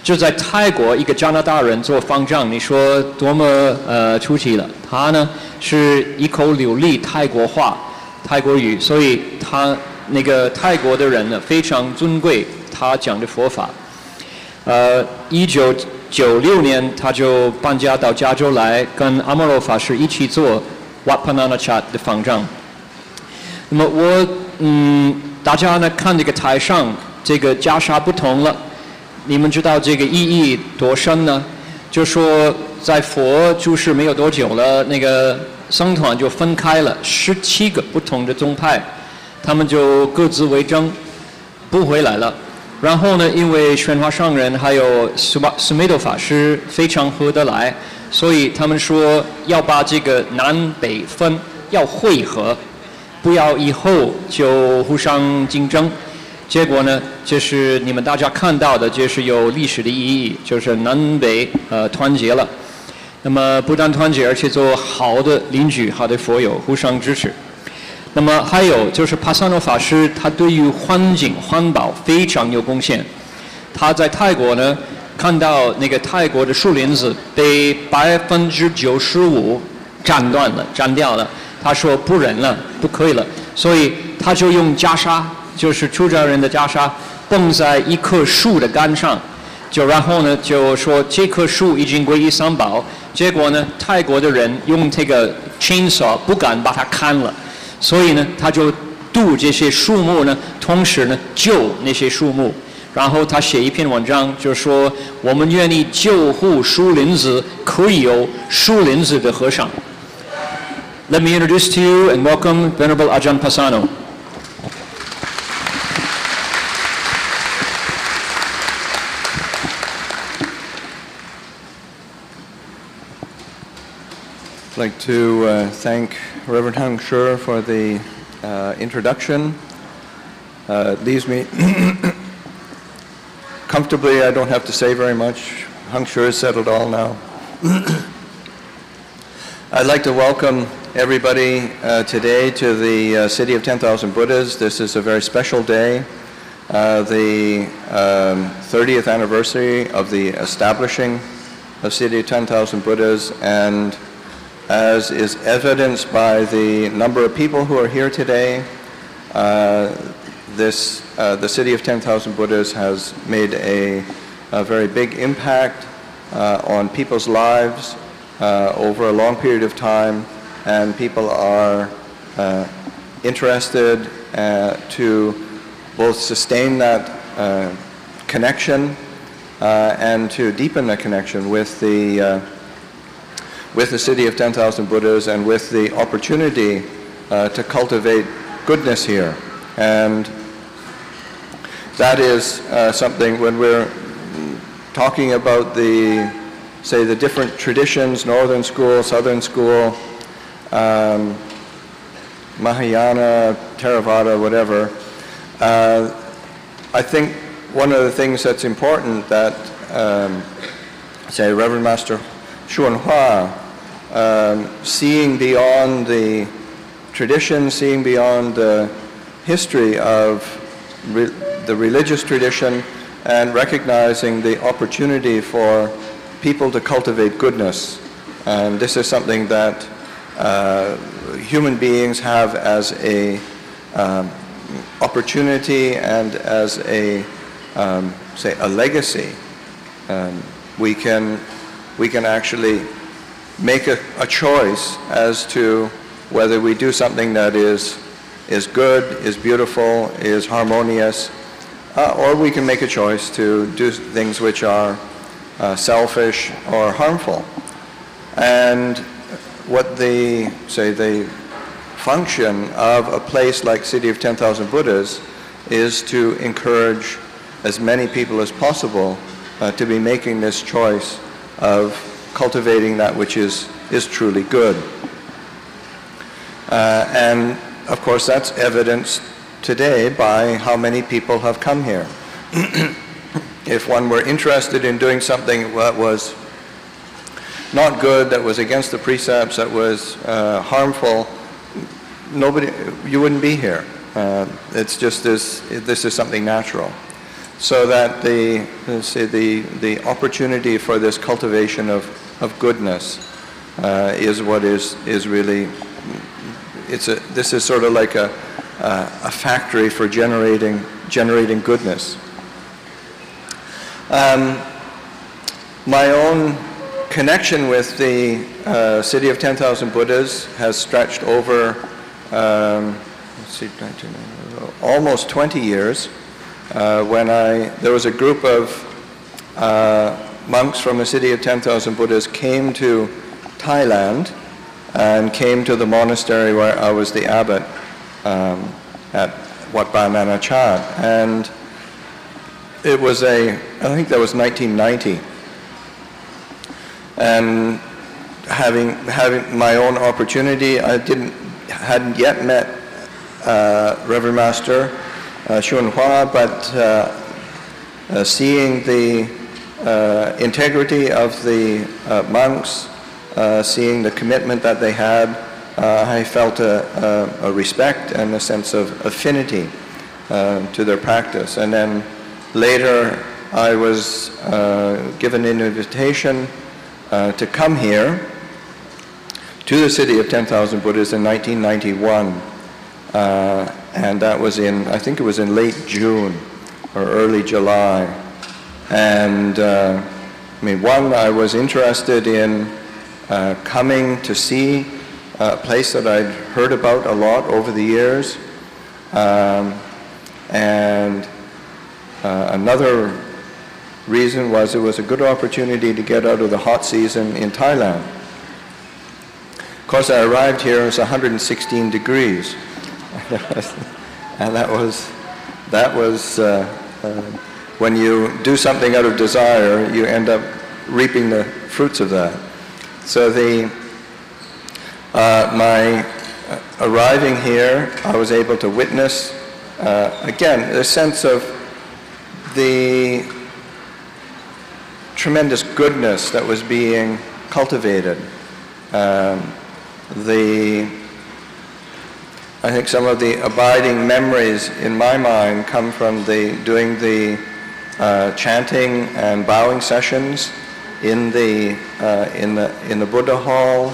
就在泰国一个加拿大人做方丈，你说多么出奇了？他呢是一口流利泰国话、泰国语，所以他那个泰国的人呢非常尊贵他讲的佛法。1996年他就搬家到加州来，跟阿摩罗法师一起做 Wat Pananachat 的方丈。那么大家呢看这个台上这个袈裟不同了，你们知道这个意义多深呢？就说在佛住世没有多久了，那个僧团就分开了，17个不同的宗派，他们就各自为政，不回来了。然后呢，因为宣化上人还有苏梅多法师非常合得来，所以他们说要把这个南北分要汇合，不要以后就互相竞争。结果呢，就是你们大家看到的，就是有历史的意义，就是南北团结了。那么不但团结，而且做好的邻居、好的佛友，互相支持。那么还有就是帕萨诺法师，他对于环境环保非常有贡献。他在泰国呢，看到那个泰国的树林子被95%斩掉了，他说不忍了，不可以了，所以他就用袈裟，就是出家人的袈裟，绷在一棵树的杆上，然后呢就说这棵树已经皈依三宝。结果呢，泰国的人用这个 chainsaw 不敢把它砍了。所以呢，他就度这些树木呢，同时呢救那些树木。然后他写一篇文章，就说我们愿意救护树林子，可以有树林子的和尚。Let me introduce to you and welcome Venerable Ajahn Pasano. I'd like to thank Reverend Hang Shure for the introduction. It leaves me comfortably. I don't have to say very much. Hang Shure has said it all now. I'd like to welcome everybody today to the City of 10,000 Buddhas. This is a very special day, the 30th anniversary of the establishing of City of 10,000 Buddhas, and as is evidenced by the number of people who are here today. The City of 10,000 Buddhas has made a very big impact on people's lives over a long period of time, and people are interested to both sustain that connection and to deepen that connection with the City of 10,000 Buddhas and with the opportunity to cultivate goodness here. And that is something when we're talking about the different traditions, Northern School, Southern School, Mahayana, Theravada, whatever, I think one of the things that's important that, Reverend Master Xuanhua, seeing beyond the tradition, seeing beyond the history of the religious tradition, and recognizing the opportunity for people to cultivate goodness. And this is something that human beings have as a opportunity and as a legacy. We can actually make a choice as to whether we do something that is good, is beautiful, is harmonious, or we can make a choice to do things which are selfish or harmful. And what the function of a place like City of 10,000 Buddhas is to encourage as many people as possible to be making this choice of cultivating that which is truly good. And of course that's evidenced today by how many people have come here. If one were interested in doing something that was not good, that was against the precepts, that was harmful, you wouldn't be here. It's just this is something natural. So that the opportunity for this cultivation of goodness is what is really, this is sort of like a factory for generating goodness. My own connection with the City of 10,000 Buddhas has stretched over almost 20 years. When there was a group of monks from the City of 10,000 Buddhas came to Thailand and came to the monastery where I was the abbot at Wat Ba Nanachat, and it was I think that was 1990, and having my own opportunity, I hadn't yet met Reverend Master Xuanhua, but seeing the integrity of the monks, seeing the commitment that they had, I felt a respect and a sense of affinity to their practice. And then later I was given an invitation to come here to the City of 10,000 Buddhas in 1991. And that was I think it was in late June or early July. And I was interested in coming to see a place that I'd heard about a lot over the years. And another reason was it was a good opportunity to get out of the hot season in Thailand. Of course, I arrived here, it was 116 degrees. And that was when you do something out of desire, you end up reaping the fruits of that. So my arriving here, I was able to witness again a sense of the tremendous goodness that was being cultivated. I think some of the abiding memories in my mind come from doing the chanting and bowing sessions in the Buddha Hall,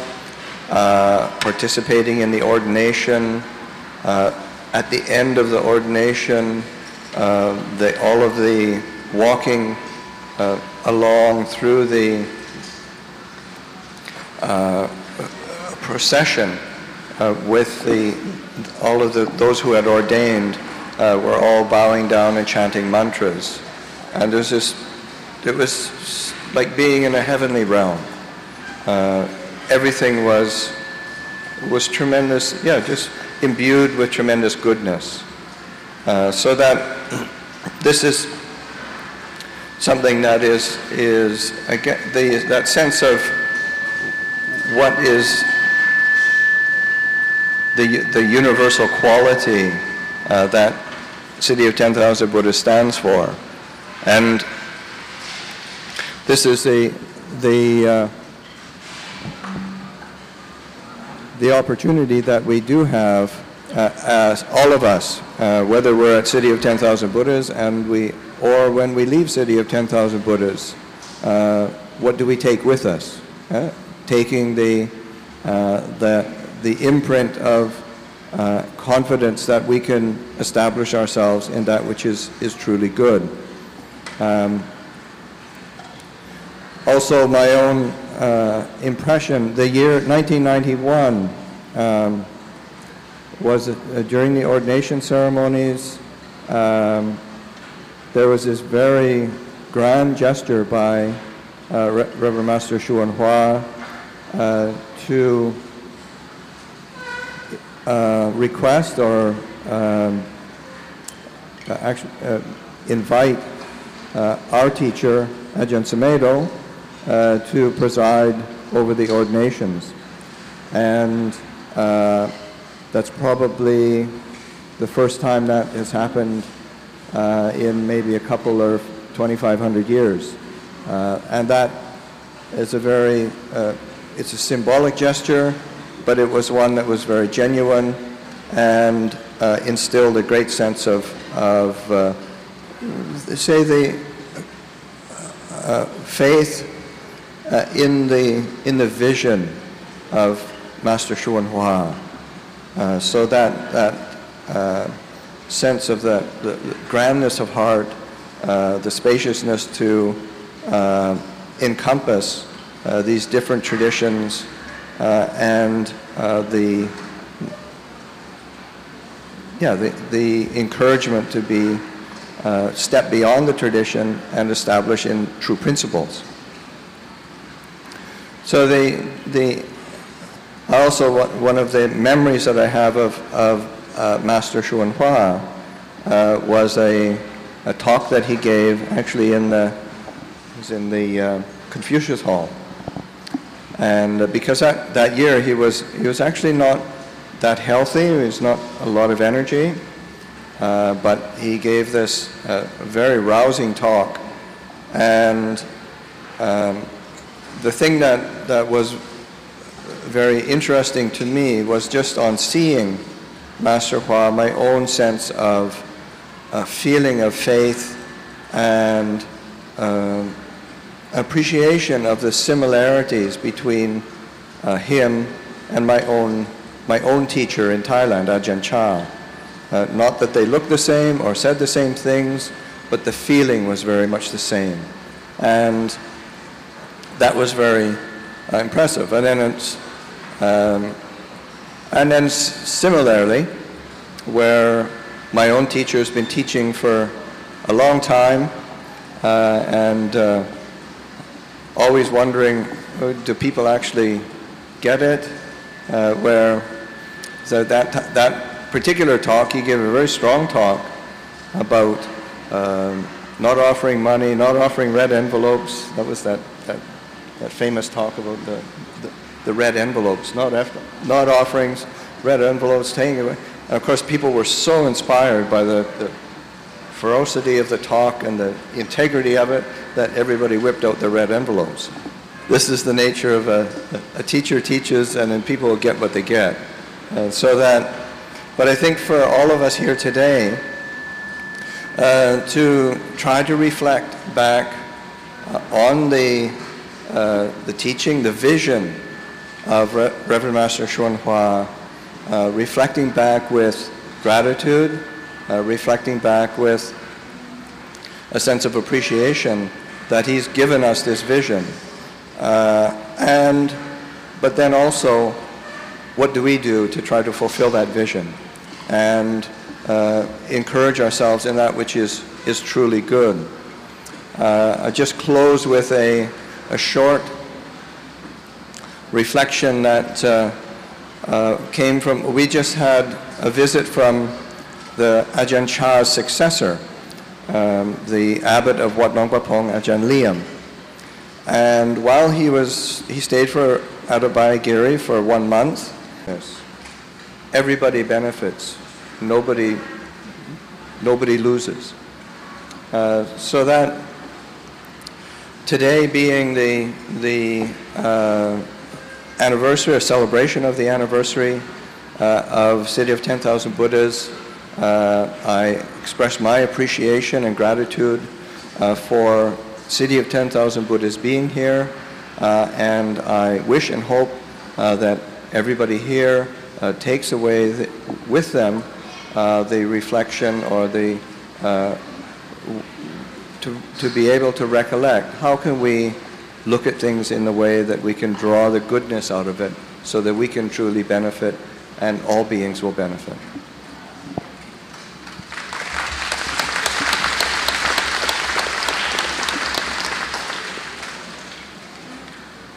participating in the ordination. At the end of the ordination, all of the walking along through the procession with all of those who had ordained were all bowing down and chanting mantras. And it was like being in a heavenly realm. Everything was tremendous, just imbued with tremendous goodness. So that this is something that is again, that sense of what is the universal quality that City of 10,000 Buddhas stands for. And this is the opportunity that we do have as all of us, whether we're at City of 10,000 Buddhas or when we leave City of 10,000 Buddhas, what do we take with us? Taking the imprint of confidence that we can establish ourselves in that which is truly good. Also, my own impression, the year 1991 was during the ordination ceremonies, there was this very grand gesture by Reverend Master Xuan Hua to request or actually invite our teacher, Ajahn Samedo, to preside over the ordinations. And that's probably the first time that has happened in maybe a couple or 2,500 years. And that is it's a symbolic gesture, but it was one that was very genuine and instilled a great sense of faith in the vision of Master Xuan Hua. So that sense of the grandness of heart, the spaciousness to encompass these different traditions, and the encouragement to be step beyond the tradition and establish in true principles. So also one of the memories that I have of Master Xuan Hua was a talk that he gave actually in the Confucius Hall. And because that year he was actually not that healthy, he was not a lot of energy, but he gave this very rousing talk. And the thing that was very interesting to me was just on seeing Master Hua, my own sense of a feeling of faith and appreciation of the similarities between him and my own teacher in Thailand, Ajahn Chah. Not that they looked the same or said the same things, but the feeling was very much the same. And that was very impressive. And then similarly, where my own teacher has been teaching for a long time, and always wondering, do people actually get it? So that particular talk, he gave a very strong talk about not offering money, not offering red envelopes. That was that famous talk about the red envelopes, not offerings, red envelopes, taking away. And of course, people were so inspired by the ferocity of the talk and the integrity of it that everybody whipped out the red envelopes. This is the nature of a teacher teaches, and then people will get what they get. But I think for all of us here today, to try to reflect back on the teaching, the vision of Reverend Master Xuanhua, reflecting back with gratitude, reflecting back with a sense of appreciation that he's given us this vision. But then also, what do we do to try to fulfill that vision and encourage ourselves in that which is truly good? I just close with a short reflection that came from, we just had a visit from the Ajahn Chah's successor, the abbot of Wat Nong Papong, Ajahn Liam. And while he stayed at Abhayagiri for 1 month. Yes. Everybody benefits. Nobody loses. So that today being the anniversary or celebration of the anniversary of City of 10,000 Buddhas, I express my appreciation and gratitude for City of 10,000 Buddhas being here, and I wish and hope that everybody here takes away with them the reflection or the to be able to recollect how can we look at things in the way that we can draw the goodness out of it so that we can truly benefit and all beings will benefit.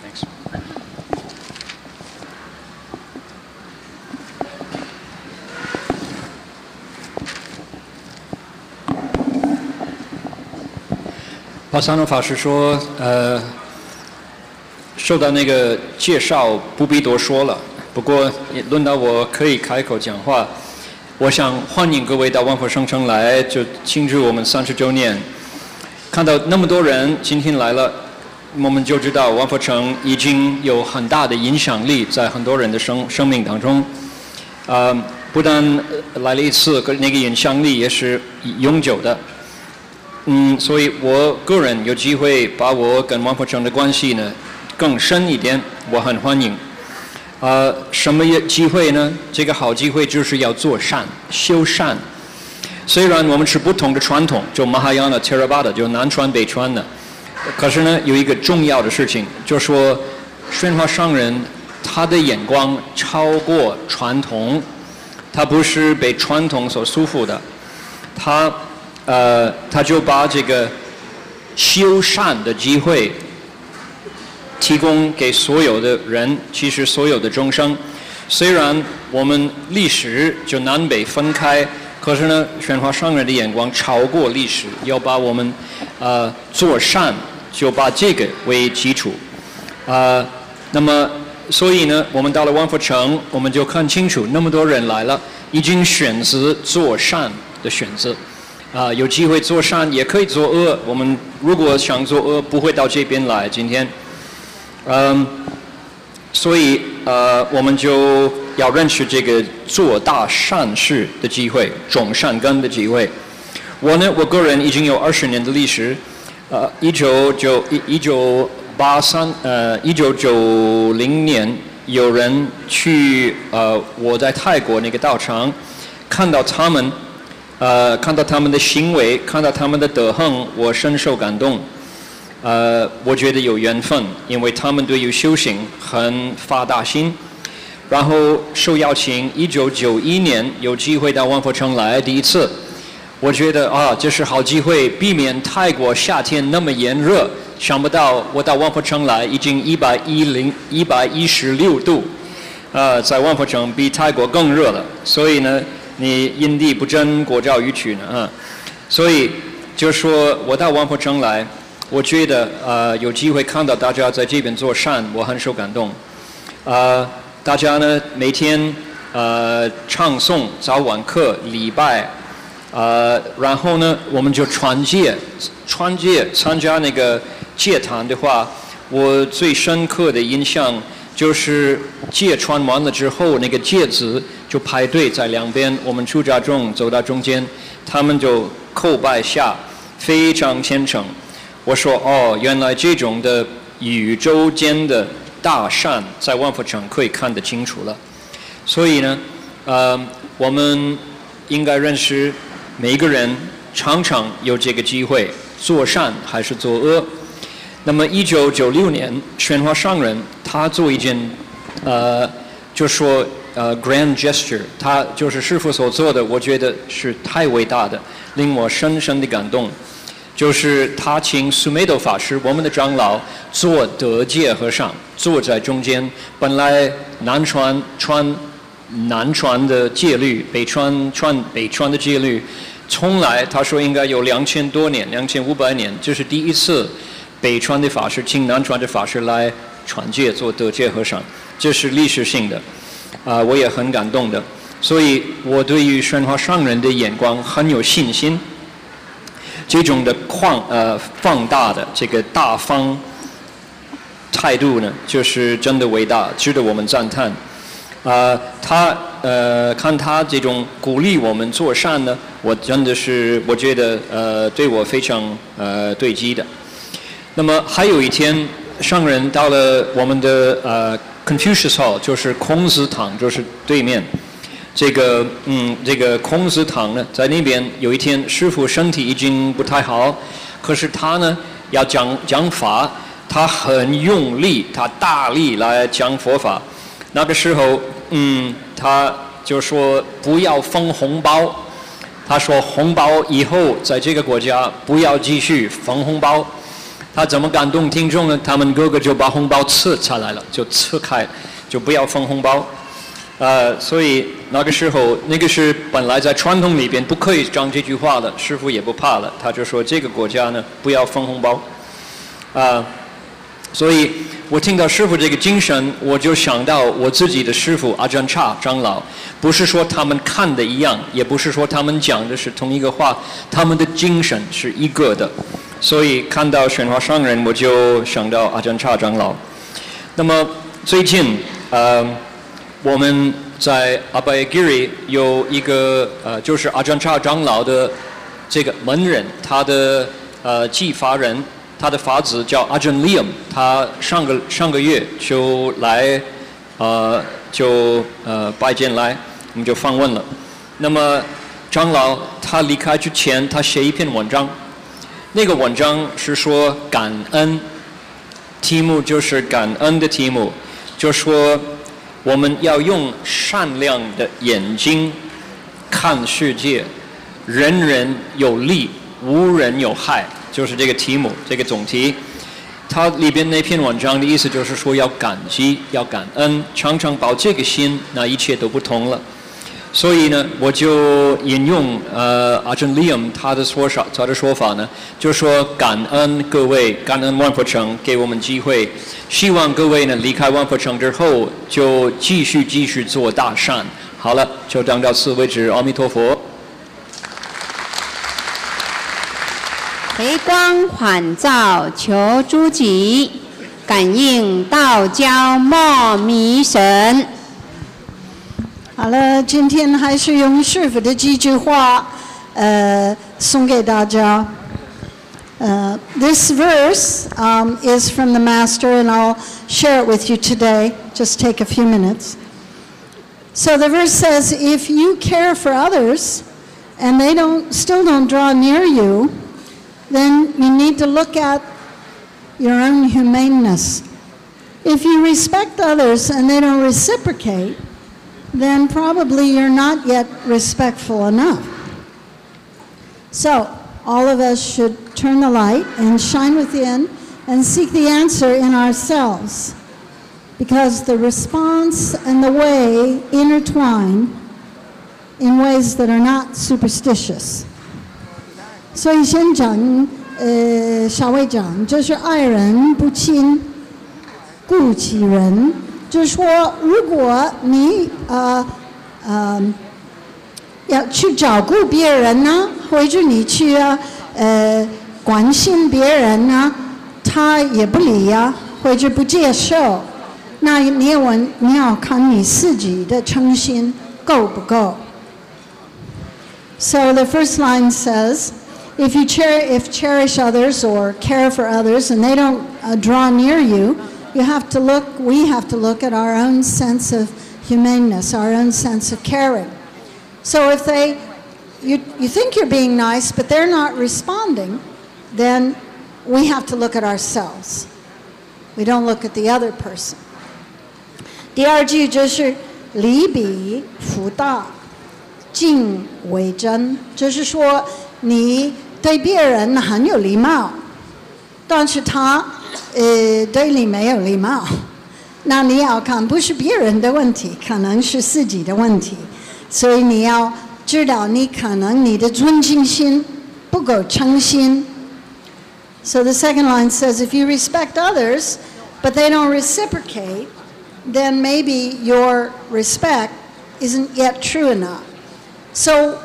Thanks. 帕萨诺法师说，受到那个介绍不必多说了。不过轮到我可以开口讲话，我想欢迎各位到万佛圣城来，就庆祝我们30周年。看到那么多人今天来了，我们就知道万佛城已经有很大的影响力在很多人的生命当中。不但来了一次，那个影响力也是永久的。所以我个人有机会把我跟万佛城的关系呢更深一点，我很欢迎。什么机会呢？这个好机会就是要做善、修善。虽然我们是不同的传统，就Mahayana、Theravada，就南传、北传的，可是呢，有一个重要的事情，就是说，宣化上人他的眼光超过传统，他不是被传统所束缚的，他就把这个修善的机会提供给所有的人，其实所有的众生。虽然我们历史就南北分开，可是呢，宣化上人的眼光超过历史，要把我们做善，就把这个为基础。那么所以呢，我们到了万佛城，我们就看清楚，那么多人来了，已经选择做善的选择。有机会做善也可以做恶，我们如果想做恶，不会到这边来。今天，所以我们就要认识这个做大善事的机会，种善根的机会。我个人已经有20年的历史，1990年有人去我在泰国那个道场，看到他们的行为，看到他们的德行，我深受感动。我觉得有缘分，因为他们对于修行很发大心。然后受邀请，1991年有机会到万佛城来第一次，我觉得这是好机会，避免泰国夏天那么炎热。想不到我到万佛城来已经116度，在万佛城比泰国更热了。所以呢，你因地不争，果照予取呢所以就说我到万佛城来，我觉得有机会看到大家在这边做善，我很受感动。大家呢每天唱诵、早晚课、礼拜，然后呢我们就传戒，参加那个戒坛的话，我最深刻的印象就是戒传完了之后，那个戒子就排队在两边，我们出家众走到中间，他们就叩拜下，非常虔诚。我说原来这种的宇宙间的大善在万佛城可以看得清楚了。所以呢，我们应该认识每一个人常常有这个机会做善还是做恶。那么1996年，宣化上人他做一件就说grand gesture， 他就是师父所做的，我觉得是太伟大的，令我深深的感动。就是他请苏梅斗法师，我们的长老，做德界和尚，坐在中间。本来南传的戒律，北传的戒律，从来他说应该有2000多年，2500年，这是第一次北传的法师请南传的法师来传戒做德界和尚，这是历史性的，我也很感动的。所以我对于宣化上人的眼光很有信心。这种的放大的这个大方态度呢，就是真的伟大，值得我们赞叹。看他这种鼓励我们做善呢，我真的是我觉得对我非常对机的。那么还有一天，上人到了我们的Confucius Hall， 就是孔子堂，就是对面。这个孔子堂呢，在那边有一天，师父身体已经不太好，可是他呢要讲法，他很用力，他大力来讲佛法。那个时候，他就说不要分红包，他说红包以后在这个国家不要继续分红包。他怎么感动听众呢？他们个个就把红包撤下来了，就撤开，就不要分红包。所以那个时候，那个是本来在传统里边不可以讲这句话的，师父也不怕了，他就说这个国家呢不要分红包，所以我听到师父这个精神，我就想到我自己的师父阿占差长老，不是说他们看的一样，也不是说他们讲的是同一个话，他们的精神是一个的，所以看到宣化上人，我就想到阿占差长老。那么最近我们在阿拜吉里有一个就是阿占差长老的这个门人，他的继法人，他的法子叫阿占利姆，他上个月就来拜见来，我们就访问了。那么长老他离开之前，他写一篇文章，那个文章是说感恩，题目就是感恩的题目，就说我们要用善良的眼睛看世界，人人有利，无人有害，就是这个题目，这个总题。它里边那篇文章的意思就是说要感激，要感恩，常常保这个心，那一切都不同了。所以呢，我就引用阿占利姆他的说法呢，就说感恩各位，感恩万佛城给我们机会，希望各位呢离开万佛城之后就继续做大善。好了，就讲到此为止，阿弥陀佛。回光返照求诸己，感应道交莫迷神。好了，今天还是用师父的几句话，送给大家。This verse is from the Master, and I'll share it with you today. Just take a few minutes. So the verse says, if you care for others, and they still don't draw near you, then you need to look at your own humaneness. If you respect others and they don't reciprocate, then probably you're not yet respectful enough. So, all of us should turn the light and shine within and seek the answer in ourselves, because the response and the way intertwine in ways that are not superstitious. 所以先讲，小魏讲，就是爱人不亲，顾己人。就是说，如果你要去照顾别人呢，或者你去关心别人呢，他也不理呀，或者不接受，那你要看你自己的诚心够不够。So the first line says, if cherish others or care for others and they don't draw near you, we have to look at our own sense of humaneness, our own sense of caring. So if you think you're being nice, but they're not responding, then we have to look at ourselves. We don't look at the other person. 第二句就是礼比福大，敬为真，就是说你对别人很有礼貌，但是他对你没有礼貌，那你要看不是别人的问题，可能是自己的问题，所以你要知道你可能你的尊敬心不够诚心。So the second line says, if you respect others, but they don't reciprocate, then maybe your respect isn't yet true enough. So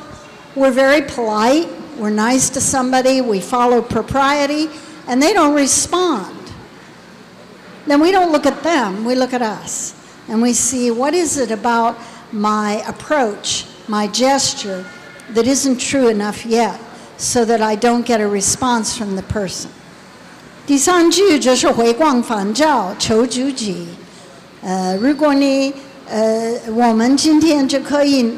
we're very polite, we're nice to somebody, we follow propriety, and they don't respond. Then we don't look at them, we look at us. And we see, what is it about my approach, my gesture, that isn't true enough yet, so that I don't get a response from the person. 第三句就是回光返照，求主己。如果你我们今天就可以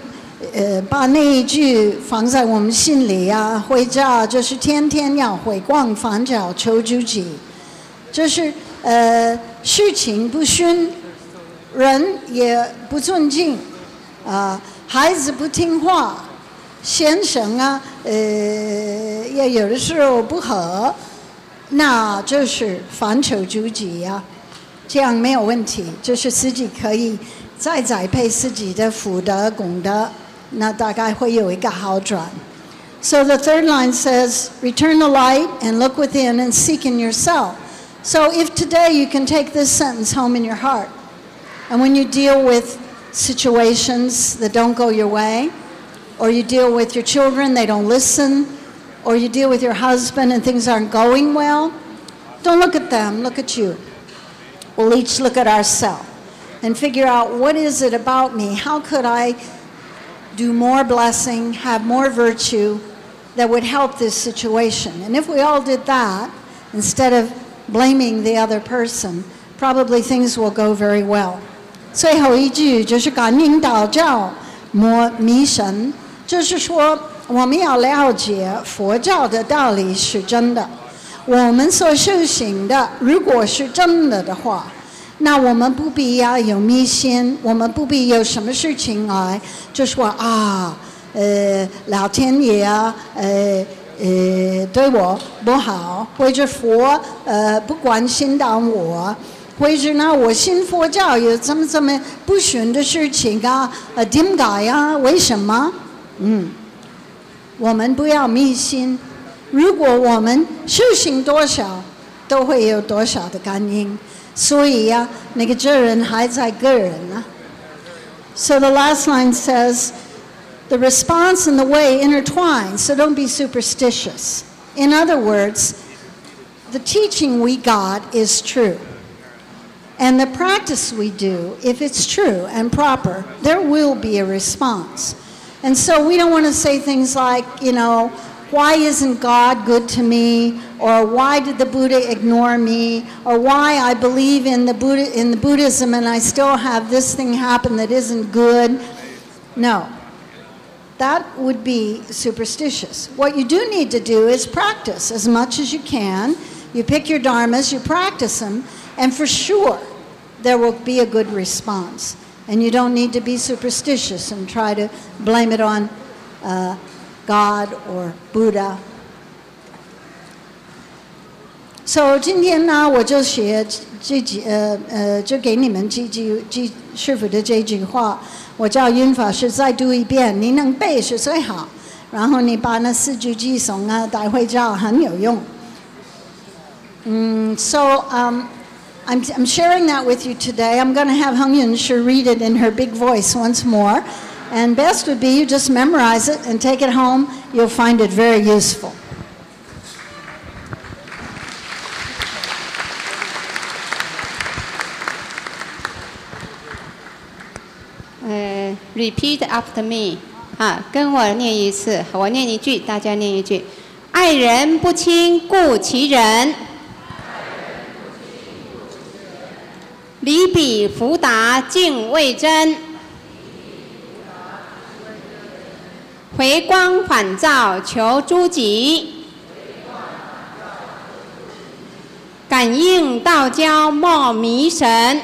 把那一句放在我们心里啊，回家就是天天要回光返照，求主己。就是事情不顺，人也不尊敬，孩子不听话，先生啊，也有的时候不和，那就是反求诸己呀，这样没有问题，就是自己可以再栽培自己的福德功德，那大概会有一个好转。So the third line says, return the light and look within and seek in yourself. So if today you can take this sentence home in your heart, and when you deal with situations that don't go your way, or you deal with your children, they don't listen, or you deal with your husband and things aren't going well, don't look at them, look at you. We'll each look at ourselves and figure out, what is it about me? How could I do more blessing, have more virtue that would help this situation? And if we all did that, instead of blaming the other person, probably things will go very well. 最后一句就是感应道教摩迷神，就是说我们要了解佛教的道理是真的，我们所修行的如果是真的的话，那我们不必要有迷信，我们不必有什么事情来就说啊，老天爷啊，对我不好，或者佛不关心到我，或者呢我信佛教有怎么不顺的事情啊，点解啊？为什么？我们不要迷信。如果我们修行多少，都会有多少的感应。所以呀，那个责任还在个人啊。So the last line says, the response and the way intertwine, so don't be superstitious. In other words, the teaching we got is true. And the practice we do, if it's true and proper, there will be a response. And so we don't want to say things like, why isn't God good to me? Or why did the Buddha ignore me? Or why I believe in the Buddhism and I still have this thing happen that isn't good? No. That would be superstitious. What you do need to do is practice as much as you can. You pick your dharmas, you practice them, and for sure there will be a good response. And you don't need to be superstitious and try to blame it on God or Buddha. So 今天呢，我就写就给你们几句师父的这句话，我叫云法师再读一遍，你能背是最好。然后你把那4句寄送啊，带回家很有用。So I'm sharing that with you today. I'm going to have Heng Yun-shi read it in her big voice once more. And best would be you just memorize it and take it home. You'll find it very useful. Repeat after me. 跟我念一次，我念一句，大家念一句。爱人不亲，故其人。离彼福达敬畏真，回光返照求诸己，感应道交莫迷神。